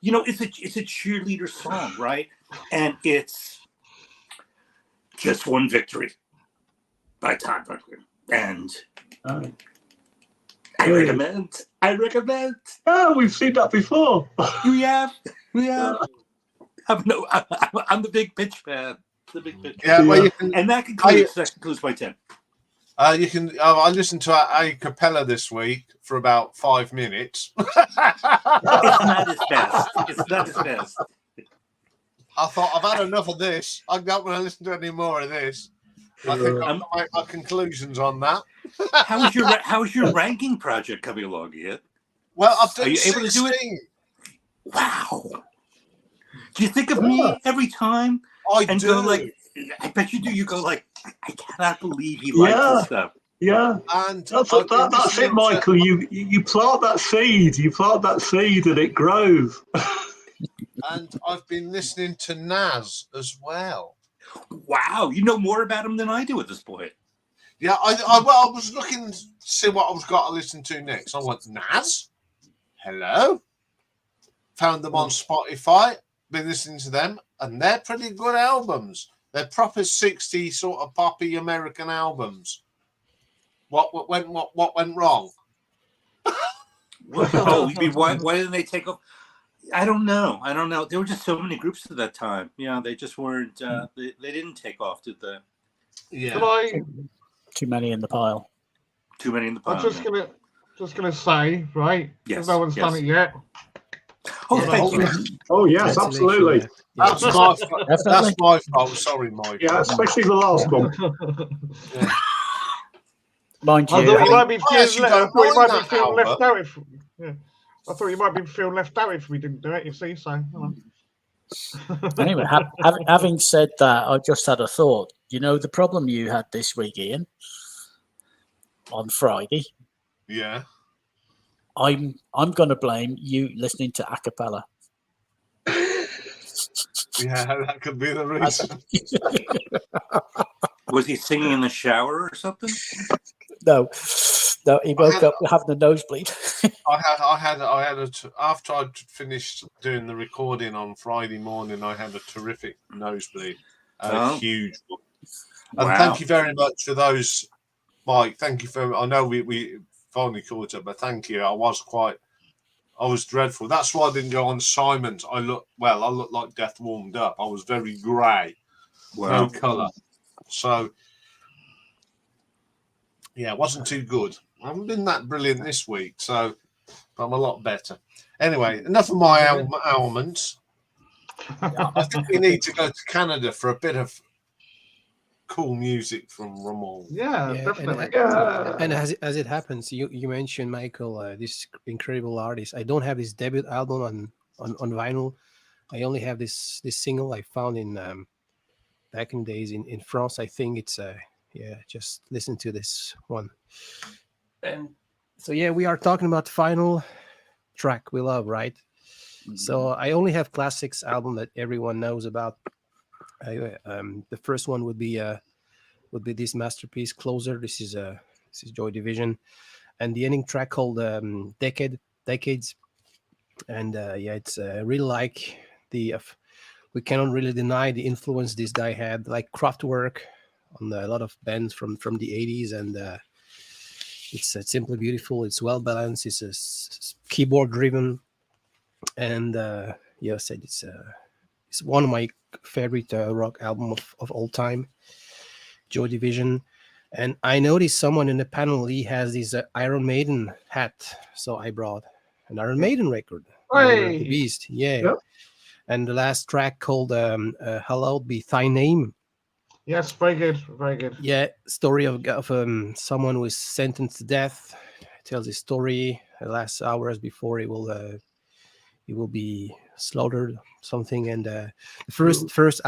it's a cheerleader song, right? And it's Just One Victory by Todd Rundgren. And I recommend. Oh, we've seen that before. We have. I'm the big pitch fan. Yeah, well, you can, and that concludes my 10. You can. I listened to a cappella this week for about 5 minutes. It's not his best. I thought I've had enough of this. I'm not going to listen to any more of this. I think I'll make my conclusions on that. How's your ranking project coming along, Ian? Well, I've done. Are you 16. able to do it? Wow. Do you think of me every time? I and do. Go like, I bet you do. You go like, I cannot believe he likes this stuff. Yeah, and that's it, Michael. You plant that seed. You plant that seed, and it grows. And I've been listening to Nas as well. Wow, you know more about him than I do at this point. Yeah, I was looking to see what I've got to listen to next. I went, Nas? Hello? Found them on Spotify, been listening to them, and they're pretty good albums. They're proper 60s sort of poppy American albums. What went wrong? You mean why didn't they take off? I don't know. There were just so many groups at that time. Yeah, they just weren't. They didn't take off, did they? Yeah. Too many in the pile. Too many in the pile. I'm just gonna say, right? Yes. No one's done it yet. Oh, thank you. Oh yes, absolutely. That's my fault. Sorry, Mike. Yeah, especially the last one. Yeah. Mind you, I thought you might be Album. feeling left out if. Yeah. I thought you might be feeling left out if we didn't do it. You see, so. Anyway, having said that, I just had a thought. The problem you had this week, Ian, on Friday. Yeah. I'm going to blame you listening to a cappella. Yeah, that could be the reason. Was he singing in the shower or something? No, he woke up having a nosebleed. I had after I'd finished doing the recording on Friday morning, I had a terrific nosebleed, a huge one. And thank you very much for those, Mike. Thank you I know we finally caught up, but thank you. I was dreadful. That's why I didn't go on Simon's. I looked like death warmed up. I was very grey, no colour. So, yeah, it wasn't too good. I haven't been that brilliant this week, so I'm a lot better. Anyway, enough of my ailments. I think we need to go to Canada for a bit of cool music from Ramon. Yeah, definitely. And as it happens, you mentioned, Michael, this incredible artist. I don't have his debut album on vinyl. I only have this single I found in back in days in France. I think it's just listen to this one. And so we are talking about final track we love, right? Mm-hmm. So I only have classics album that everyone knows about. The first one would be this masterpiece, Closer. This is Joy Division, and the ending track called Decades. And it's really like we cannot really deny the influence this guy had, like Kraftwerk on a lot of bands from the 80s, and it's simply beautiful. It's well balanced. It's keyboard driven, and it's one of my favorite rock album of all time, Joy Division. And I noticed someone in the panel, he has this Iron Maiden hat. So I brought an Iron Maiden record. Number of the Hey. Beast. Yeah. Yep. And the last track called Hallowed Be Thy Name. Yes, very good, very good. Yeah. Story of someone who is sentenced to death. Tells his story the last hours before he will be slaughtered, something. And the first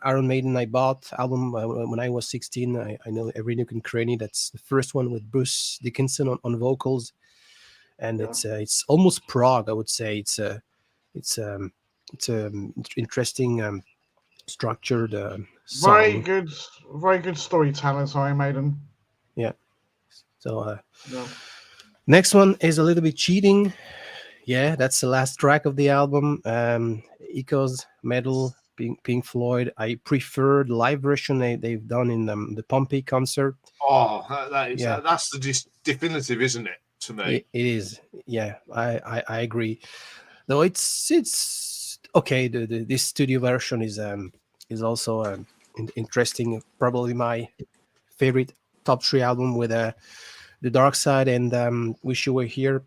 Iron Maiden I bought album when I was 16. I know every nook and cranny. That's the first one with Bruce Dickinson on vocals, and it's almost prog, I would say. It's interesting structured song. Very good storytellers, Iron Maiden. Yeah. So Yeah. next one is a little bit cheating. Yeah, that's the last track of the album. Echoes, Metal, Pink Floyd. I prefer the live version they've done in the Pompeii concert. Oh, that's the definitive, isn't it? To me, it is. Yeah, I agree. Though it's okay. This studio version is also interesting. Probably my favorite top 3 album with the Dark Side and Wish You Were Here.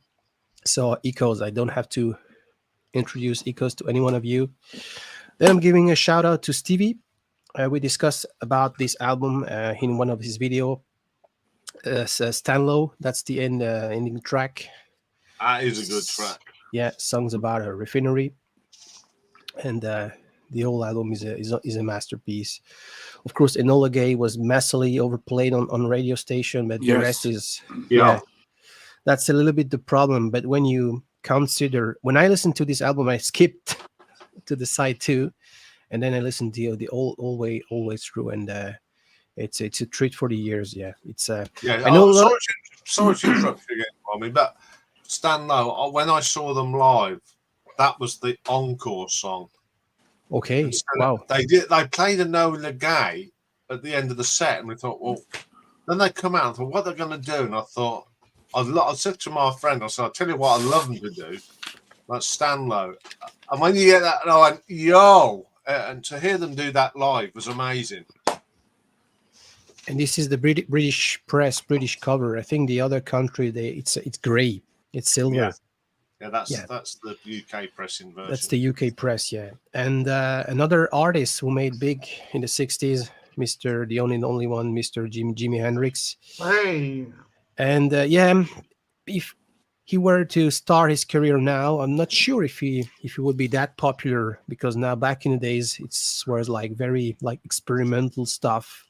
So Echoes, I don't have to introduce Echoes to any one of you. Then I'm giving a shout out to Stevie. We discussed about this album in one of his videos. Stanlow, that's the ending track. that is a good track. Yeah, songs about a refinery, and the whole album is a masterpiece. Of course, Enola Gay was massively overplayed on radio station, but the rest is that's a little bit the problem. But when you consider, when I listened to this album, I skipped to the side 2, and then I listened to the all way through, and it's a treat for the years. Yeah, it's I know. Sorry to interrupt you again, Tommy, but Stan Lowe, when I saw them live, that was the encore song. Okay, wow. They played Enola Gay at the end of the set, and we thought, well, then they come out and thought, what are they going to do? And I thought, I said to my friend, I said, I'll tell you what I'd love them to do. That's Stan Lowe. And when you get that, and I went, yo! And to hear them do that live was amazing. And this is the British cover. I think the other country, it's grey. It's silver. Yeah, that's the UK pressing version. That's the UK press, yeah. And another artist who made big in the 60s, the only one, Mr. Jimi Hendrix. Hey. And if he were to start his career now, I'm not sure if he would be that popular, because now back in the days it was like very like experimental stuff,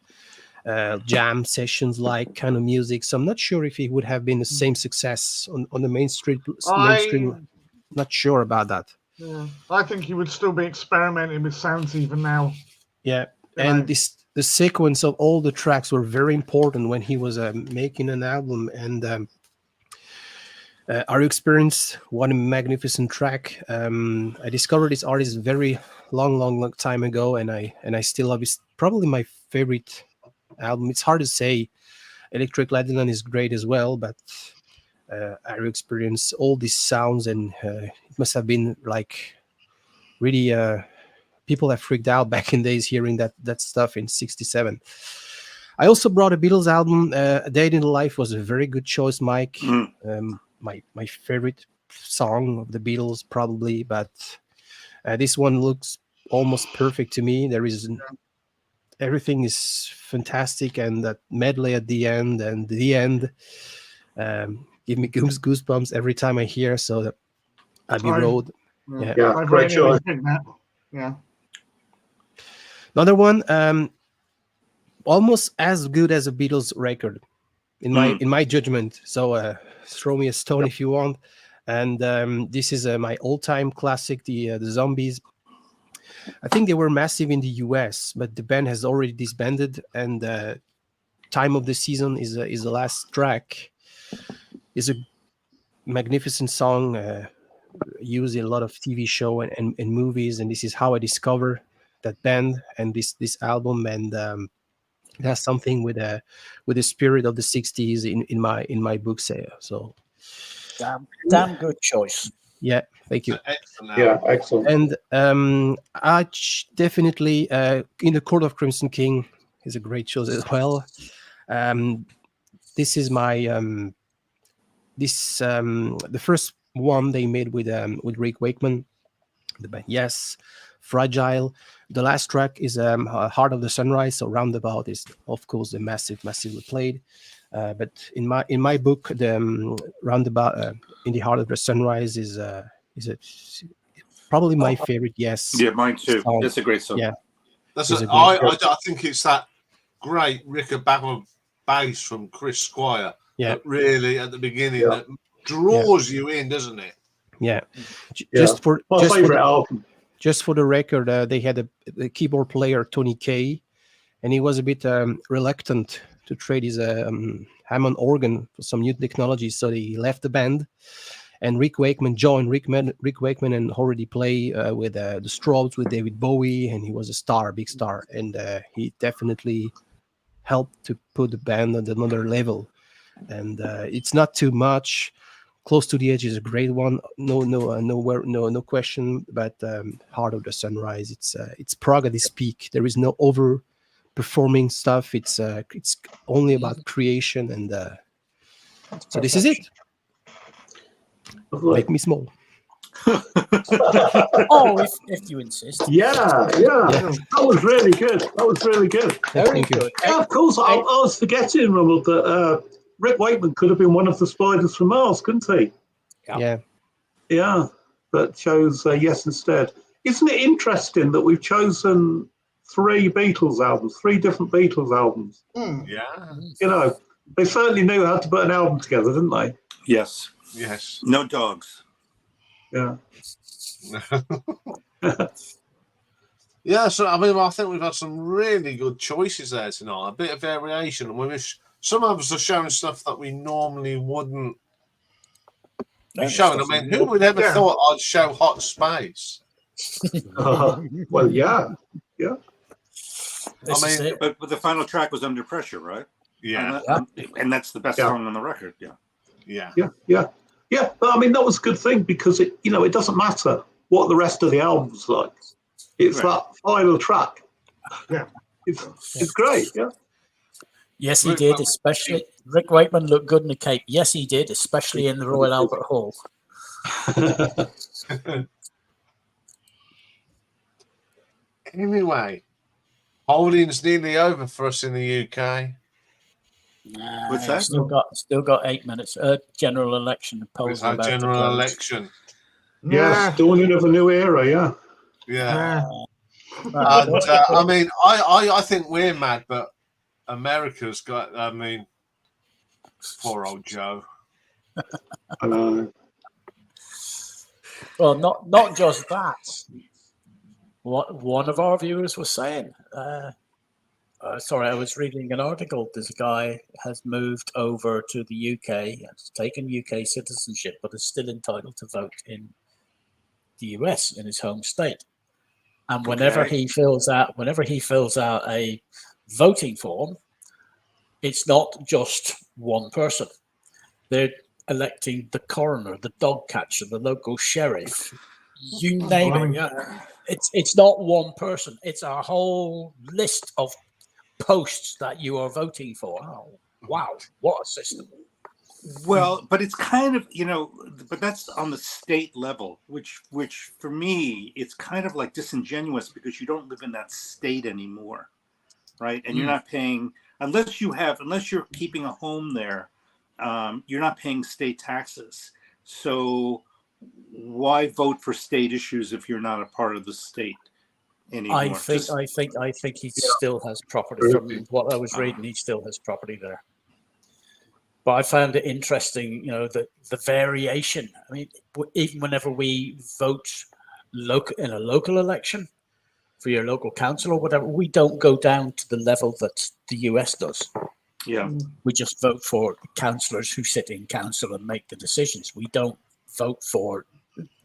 jam sessions, like kind of music. So I'm not sure if he would have been the same success on the mainstream. Not sure about that. Yeah, I think he would still be experimenting with sounds even now. Yeah, and the sequence of all the tracks were very important when he was making an album. And Our Experience, what a magnificent track. I discovered this artist very long time ago, and I still love it. It's probably my favorite album. It's hard to say. Electric Ladyland is great as well, but Our Experience, all these sounds, and it must have been like really people have freaked out back in days hearing that stuff in '67. I also brought a Beatles album. A Day in the Life was a very good choice, Mike. My favorite song of the Beatles, probably, but this one looks almost perfect to me. Everything is fantastic, and that medley at the end give me goosebumps every time I hear. So that Abbey Road, great choice. Yeah. Another one, almost as good as a Beatles record, in my judgment. So throw me a stone if you want. And this is my all-time classic, the Zombies. I think they were massive in the US, but the band has already disbanded. And Time of the Season is the last track. Is a magnificent song used in a lot of TV show and movies. And this is how I discovered that band and this album. And it has something with the spirit of the 60s in my books. So damn good choice. Yeah, thank you. Excellent. Yeah, excellent. And I definitely In the Court of Crimson King is a great choice as well. This is my the first one they made with Rick Wakeman. The band Yes, Fragile. The last track is Heart of the Sunrise. So Roundabout is of course the massively played. But in my book, the Roundabout in the Heart of the Sunrise is probably my favorite. Yes, Yeah, mine too. song. That's a great song. Yeah, I think it's that great Rickenbacker bass from Chris Squire yeah, that really at the beginning that draws you in, doesn't it? yeah. My favorite album. Just for the record, they had a keyboard player, Tony Kaye, and he was a bit reluctant to trade his Hammond organ for some new technology, so he left the band. And Rick Wakeman joined. Rick Wakeman and already play with the Strobes, with David Bowie, and he was a star, big star. And he definitely helped to put the band on another level. And it's not too much. Close to the Edge is a great one. No question. But Heart of the Sunrise, it's prog at its peak. There is no over performing stuff. It's only about creation, and so this is it. Make me small. Oh, if you insist. Yeah. That was really good. Very Thank you. good. Yeah, of course. I was forgetting, Ronald, that Rick Wakeman could have been one of the Spiders from Mars, couldn't he? Yeah. Yeah, but chose Yes instead. Isn't it interesting that we've chosen three different Beatles albums? Yeah. You know, they certainly knew how to put an album together, didn't they? Yes. Yes. No dogs. Yeah. Yeah, so I think we've had some really good choices there tonight. A bit of variation, and some of us are showing stuff that we normally wouldn't be showing. I mean, who would ever thought I'd show Hot Space? Well, yeah. But the final track was Under Pressure, right? Yeah. And that's the best song on the record. Yeah. Yeah. But I mean, that was a good thing because it doesn't matter what the rest of the album's like. It's that final track. Yeah. It's great. Yeah. Yes, he did. Especially Rick Wakeman looked good in the cape. Yes, he did, especially in the Royal Albert Hall. Anyway, holding's nearly over for us in the UK. What's that? Still got 8 minutes. General election polls. With our general election. Yeah. Dawning of a new era. Yeah. Yeah. And, I mean, I think we're mad, but America's got. I mean, poor old Joe. I know. Well, not just that. What one of our viewers was saying. Sorry, I was reading an article. This guy has moved over to the UK, has taken UK citizenship, but is still entitled to vote in the US in his home state. And whenever he fills out a voting form, it's not just one person. They're electing the coroner, the dog catcher, the local sheriff. You name it. It's not one person. It's a whole list of posts that you are voting for. Oh, wow, what a system. Well, but it's kind of, but that's on the state level, which for me, it's kind of like disingenuous because you don't live in that state anymore, right? And you're not paying, unless you're keeping a home there, you're not paying state taxes. So why vote for state issues if you're not a part of the state anymore? I think he still has property. From what I was reading, he still has property there. But I found it interesting, the variation. I mean, even whenever we vote in a local election for your local council or whatever, we don't go down to the level that the US does. Yeah. We just vote for councillors who sit in council and make the decisions. We don't vote for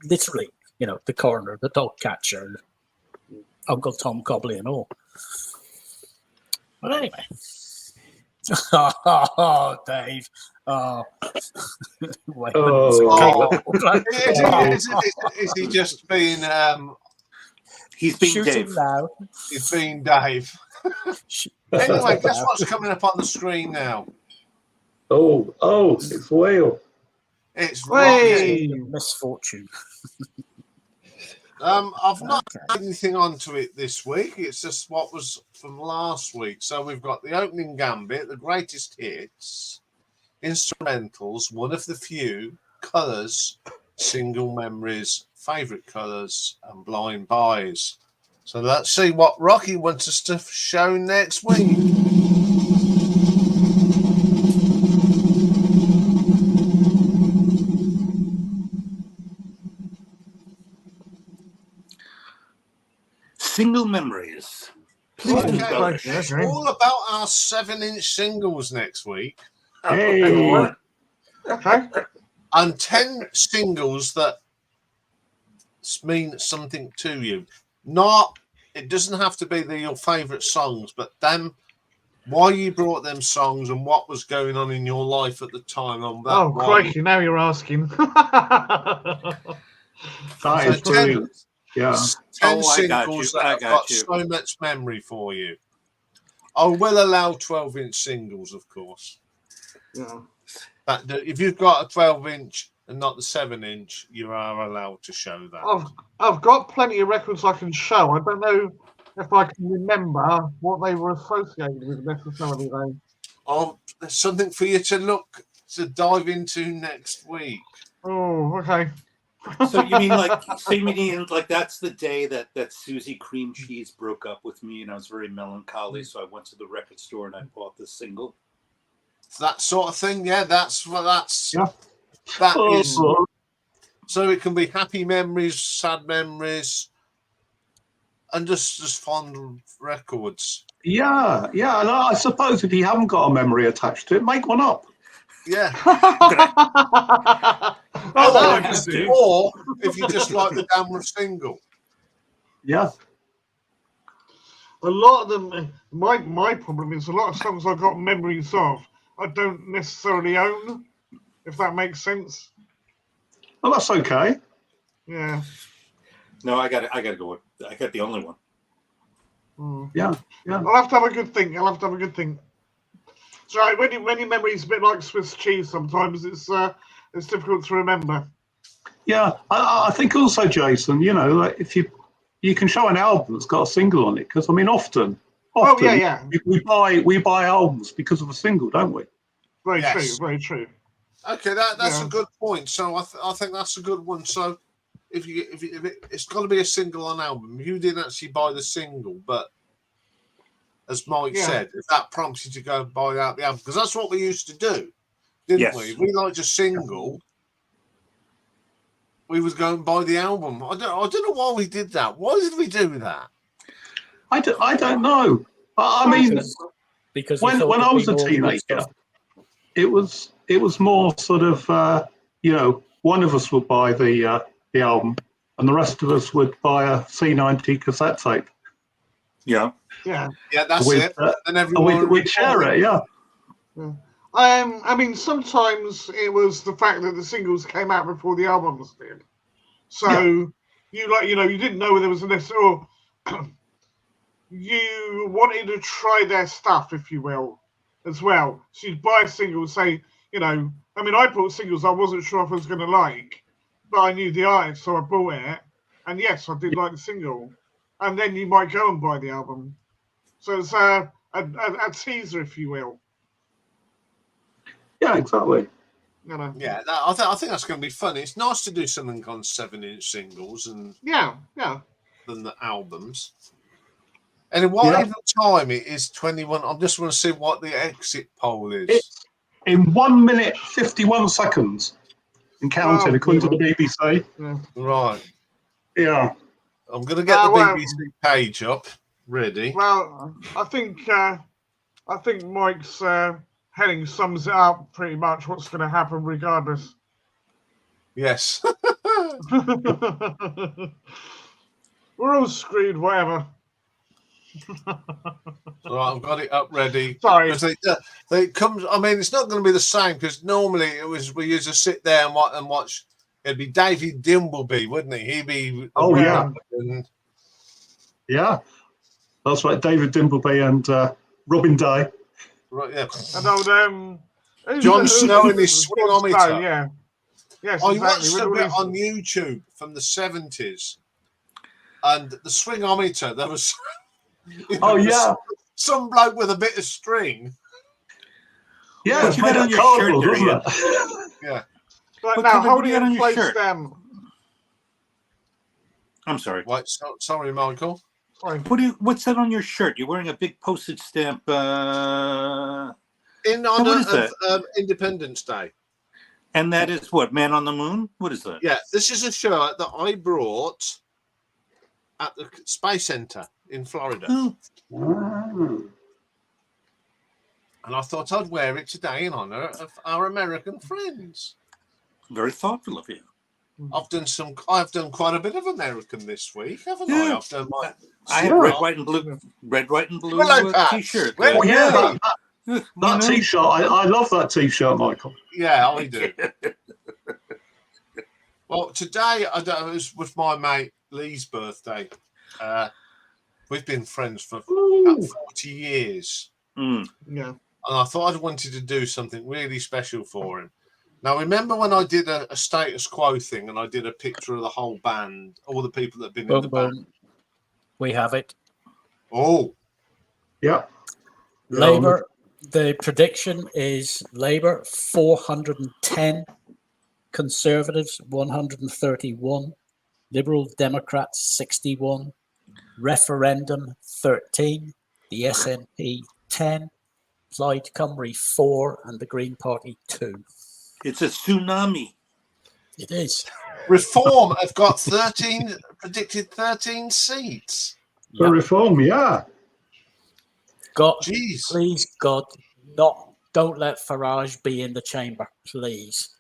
literally, the coroner, the dog catcher, Uncle Tom Cobley and all. But anyway. Oh, Dave. Oh. Is he just being he's being shooting Dave. loud? He's being Dave. Anyway, guess what's coming up on the screen now? Oh, it's whale. It's Hey! Misfortune. I've not Okay. had anything onto it this week. It's just what was from last week. So we've got the opening gambit, the greatest hits, instrumentals, one of the few, colours, single memories, favourite colours, and blind buys. So let's see what Rocky wants us to show next week. Single memories. Please Okay, embellish. it's all about our 7-inch singles next week. Hey. Okay. And 10 singles that mean something to you. It doesn't have to be your favourite songs, but them, why you brought them songs and what was going on in your life at the time. On that Oh, crikey, now you're asking. That is So brilliant. Yeah. 10 Oh, I got singles you. that I have got got you. so much memory for you. I will allow 12-inch singles, of course. Yeah. If you've got a 12-inch and not the 7-inch, you are allowed to show that. I've got plenty of records I can show. I don't know if I can remember what they were associated with necessarily, though. Oh, there's something for you to dive into next week. Oh, okay. So you mean like that's the day that Susie Cream Cheese broke up with me, and I was very melancholy. So I went to the record store and I bought this single. That sort of thing, yeah. That Oh, is. So it can be happy memories, sad memories, and just fond records. yeah. And I suppose if you haven't got a memory attached to it, make one up. Yeah. Oh, Or if you just like the damn single. Yeah. a lot of them. My problem is a lot of songs I've got memories of I don't necessarily own. If that makes sense. Well, that's okay. Yeah. No, I got to go with. I got the only one. Yeah. I'll have to have a good think. It's right. When your memory's a bit like Swiss cheese, sometimes it's difficult to remember. Yeah. I think also, Jason, like if you can show an album that's got a single on it, because I mean, often yeah. we buy albums because of a single, don't we? Very Yes. true. Very true. Okay, that's Yeah. a good point. So I think that's a good one. So if it's got to be a single on album. You didn't actually buy the single, but as Mike said, if that prompts you to go and buy out the album, because that's what we used to do, didn't we? We liked a single. We would go and buy the album. I don't know why we did that. Why did we do that? I don't know. I mean, because when I was a teenager, it was more sort of one of us would buy the album and the rest of us would buy a C90 cassette tape. Yeah, that's it. And everyone we'd share it. Yeah. I mean, sometimes it was the fact that the singles came out before the albums did. So you didn't know there was a necessary. You wanted to try their stuff, if you will, as well. So you'd buy a single and say, I mean, I bought singles I wasn't sure if I was going to like, but I knew the artist, so I bought it. And yes, I did like the single. And then you might go and buy the album. So it's a teaser, if you will. Yeah, exactly. Yeah, I think that's going to be fun. It's nice to do something on 7-inch singles and than the albums. And whatever time it is, 21. I just want to see what the exit poll is. It's in 1 minute 51 seconds and counting, according to the BBC. Yeah. Right. Yeah. I'm going to get the BBC page up ready. Well, I think Mike's heading sums it up pretty much what's going to happen regardless. Yes. We're all screwed, whatever. Right, I've got it up ready. Sorry. It comes. I mean, it's not going to be the same because normally we used to sit there and watch. It'd be David Dimbleby, wouldn't he? He'd be. Oh yeah. Yeah. That's right, David Dimbleby and Robin Day. Right, yeah. And old Jon Snow and his Jon swingometer. Snow, yeah. Yes, I exactly. watched with a all bit his- on YouTube from the 70s, and the swingometer, there was Oh, yeah. some bloke with a bit of string. Yeah, What it's you made got on of your cardboard, shirt wasn't there, it? Yeah. Right What now, colour- what hold do it you got on in your place shirt? then. I'm sorry. Right, sorry, Michael. Sorry. What's that on your shirt? You're wearing a big postage stamp. In what honor is that? of Independence Day. And that is what? Man on the Moon? What is that? Yeah, this is a shirt that I brought at the Space Center in Florida. Oh, And I thought I'd wear it today in honor of our American friends. very thoughtful of you. I've done quite a bit of American this week, haven't I? Yeah. I've done my I have red, white, and blue Willow patch. t-shirt. Where- Oh, yeah, Hey. that You know? T-shirt. I love that T-shirt, Michael. Yeah, I do. Well, today it was with my mate Lee's birthday. We've been friends for about 40 years. Mm. Yeah. And I thought I wanted to do something really special for him. Now, remember when I did a status quo thing and I did a picture of the whole band, all the people that have been in the band? We have it. Oh, Yeah. Labour, the prediction is Labour 410, Conservatives 131, Liberal Democrats 61, Referendum 13, the SNP 10, Plaid Cymru 4, and the Green Party 2. It's a tsunami. It is. Reform have got predicted 13 seats. For Yep. reform, yeah. God, Jeez. please, God, don't let Farage be in the chamber, please.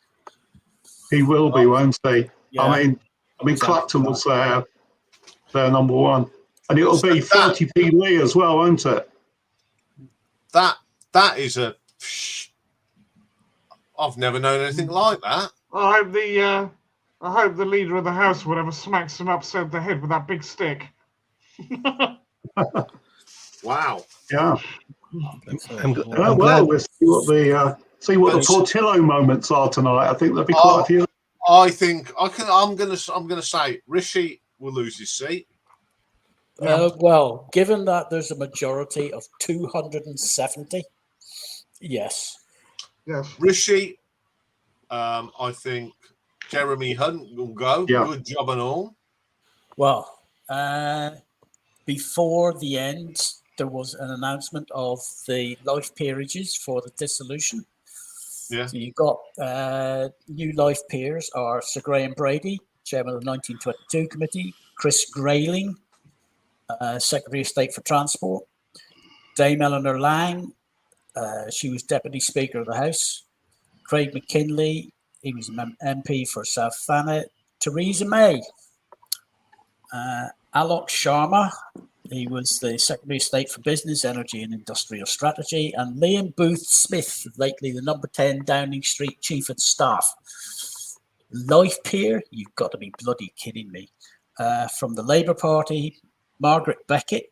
He will be, won't he? Yeah. I mean, Clapton was their number one. And it'll be 30p Lee as well, won't it? That is a... I've never known anything like that. I hope the leader of the house, or whatever, smacks him upside the head with that big stick. Wow. Yeah. I'm Well, glad. we'll see what the Portillo moments are tonight. I think there'll be quite a few. I think I'm gonna say Rishi will lose his seat. Well, given that there's a majority of 270, yes. Yes. Rishi, I think Jeremy Hunt will go. Yeah. Good job and all. Well, before the end, there was an announcement of the life peerages for the dissolution. Yeah. So you've got new life peers are Sir Graham Brady, chairman of the 1922 committee, Chris Grayling, Secretary of State for Transport, Dame Eleanor Lang, she was Deputy Speaker of the House, Craig McKinley, he was an MP for South Thanet, Theresa May, Alok Sharma, he was the Secretary of State for Business, Energy and Industrial Strategy, and Liam Booth Smith, lately the number 10 Downing Street Chief of Staff. Life peer, you've got to be bloody kidding me. From the Labour Party, Margaret Beckett,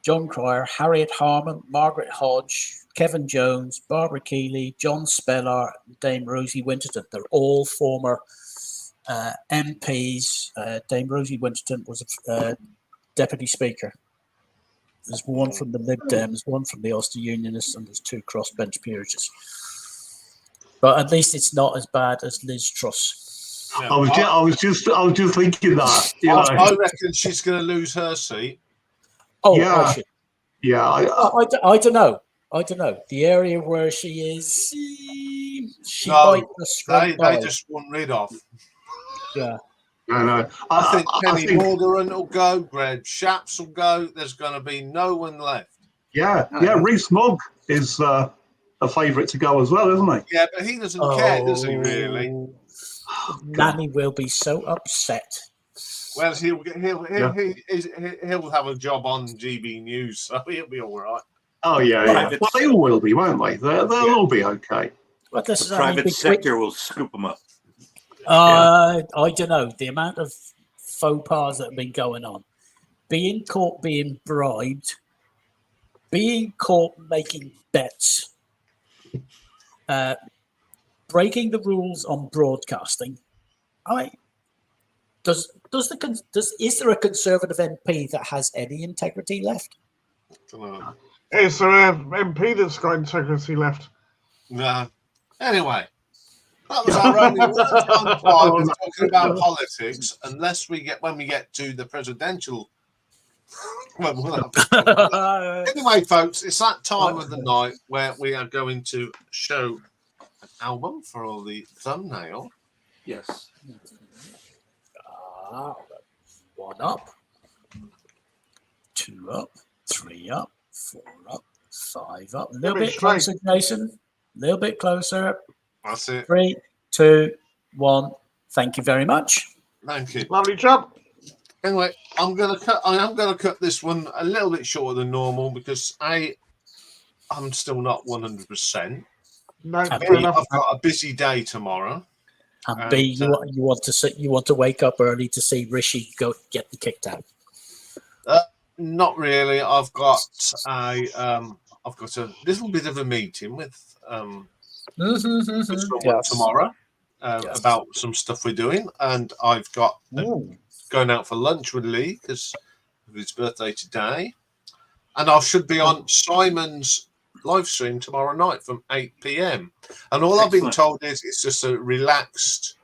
John Cryer, Harriet Harman, Margaret Hodge, Kevin Jones, Barbara Keeley, John Spellar, Dame Rosie Winterton. They're all former MPs. Dame Rosie Winterton was a Deputy Speaker. There's one from the Lib Dems, one from the Ulster Unionists, and there's 2 crossbench peerages. But at least it's not as bad as Liz Truss. No, I was just thinking that. You know. I reckon she's going to lose her seat. Oh, Yeah. yeah. I don't know. The area where she is, she might just They just want rid of. Yeah. No. I think I Penny think, Morgan will go, Greg Shapps will go. There's going to be no one left. yeah. Rees Mogg is a favourite to go as well, isn't he? Yeah, but he doesn't care, does he, really? Nanny will be so upset. Well, he'll have a job on GB News, so he'll be all right. Oh, yeah. Well, they all will be, won't they? They'll all be okay. But this The private sector will scoop them up. I don't know. The amount of faux pas that have been going on being caught being bribed, being caught making bets, breaking the rules on broadcasting. Is there a Conservative MP that has any integrity left? Dunno. Is there an MP that's got integrity left? No. Anyway, that was our only time with talking about politics, unless when we get to the presidential. Anyway, folks, it's that time of the night where we are going to show an album for all the thumbnail. Yes. One up, two up, three up, four up, five up. A little bit closer, Jason. A little bit closer. That's it. 3, 2, 1. Thank you very much. Thank you. Lovely job. Anyway, I am gonna cut this one a little bit shorter than normal because I'm still not 100%. No, Happy. fair enough. I've got a busy day tomorrow. And B, you want to wake up early to see Rishi go get kicked out. Not really. I've got a little bit of a meeting with someone tomorrow about some stuff we're doing, and I've got going out for lunch with Lee because of his birthday today, and I should be on Simon's live stream tomorrow night from 8 p.m. And all I've been told is it's just a relaxed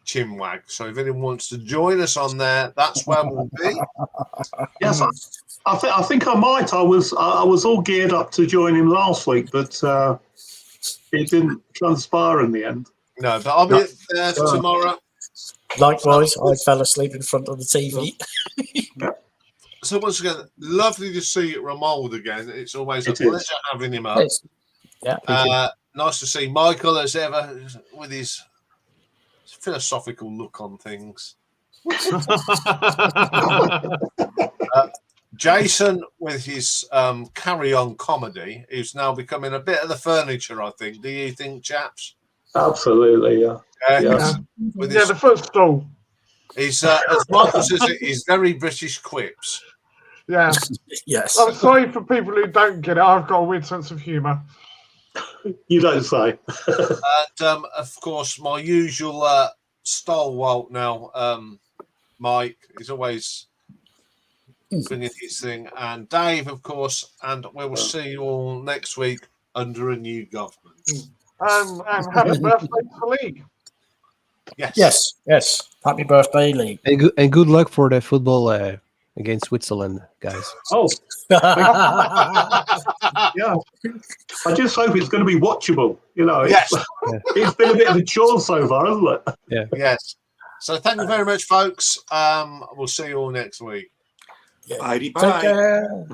chinwag. So if anyone wants to join us on there, that's where we'll be. Yes, I think I might. I was all geared up to join him last week, but it didn't transpire in the end. No, but I'll be there for tomorrow. Likewise, I fell asleep in front of the TV. So once again, lovely to see Ramold again. It's always a pleasure having him up. Nice to see Michael as ever with his philosophical look on things. Jason with his carry-on comedy is now becoming a bit of the furniture, I think. Do you think, chaps? Absolutely, yeah. The footstool. He's as Michael says it, he's very British quips. Yeah. Yes. I'm sorry for people who don't get it. I've got a weird sense of humour. You don't say. And of course, my usual stalwart now, Mike, is always bringing his thing, and Dave, of course, and we will see you all next week under a new government. And happy birthday to Lee. Yes. Happy birthday, Lee. And good luck for the football against Switzerland, guys. Oh, yeah. I just hope it's going to be watchable. You know, it's been a bit of a chore so far, hasn't it? Yeah. Yes. So thank you very much, folks. We'll see you all next week. Bye. Take care.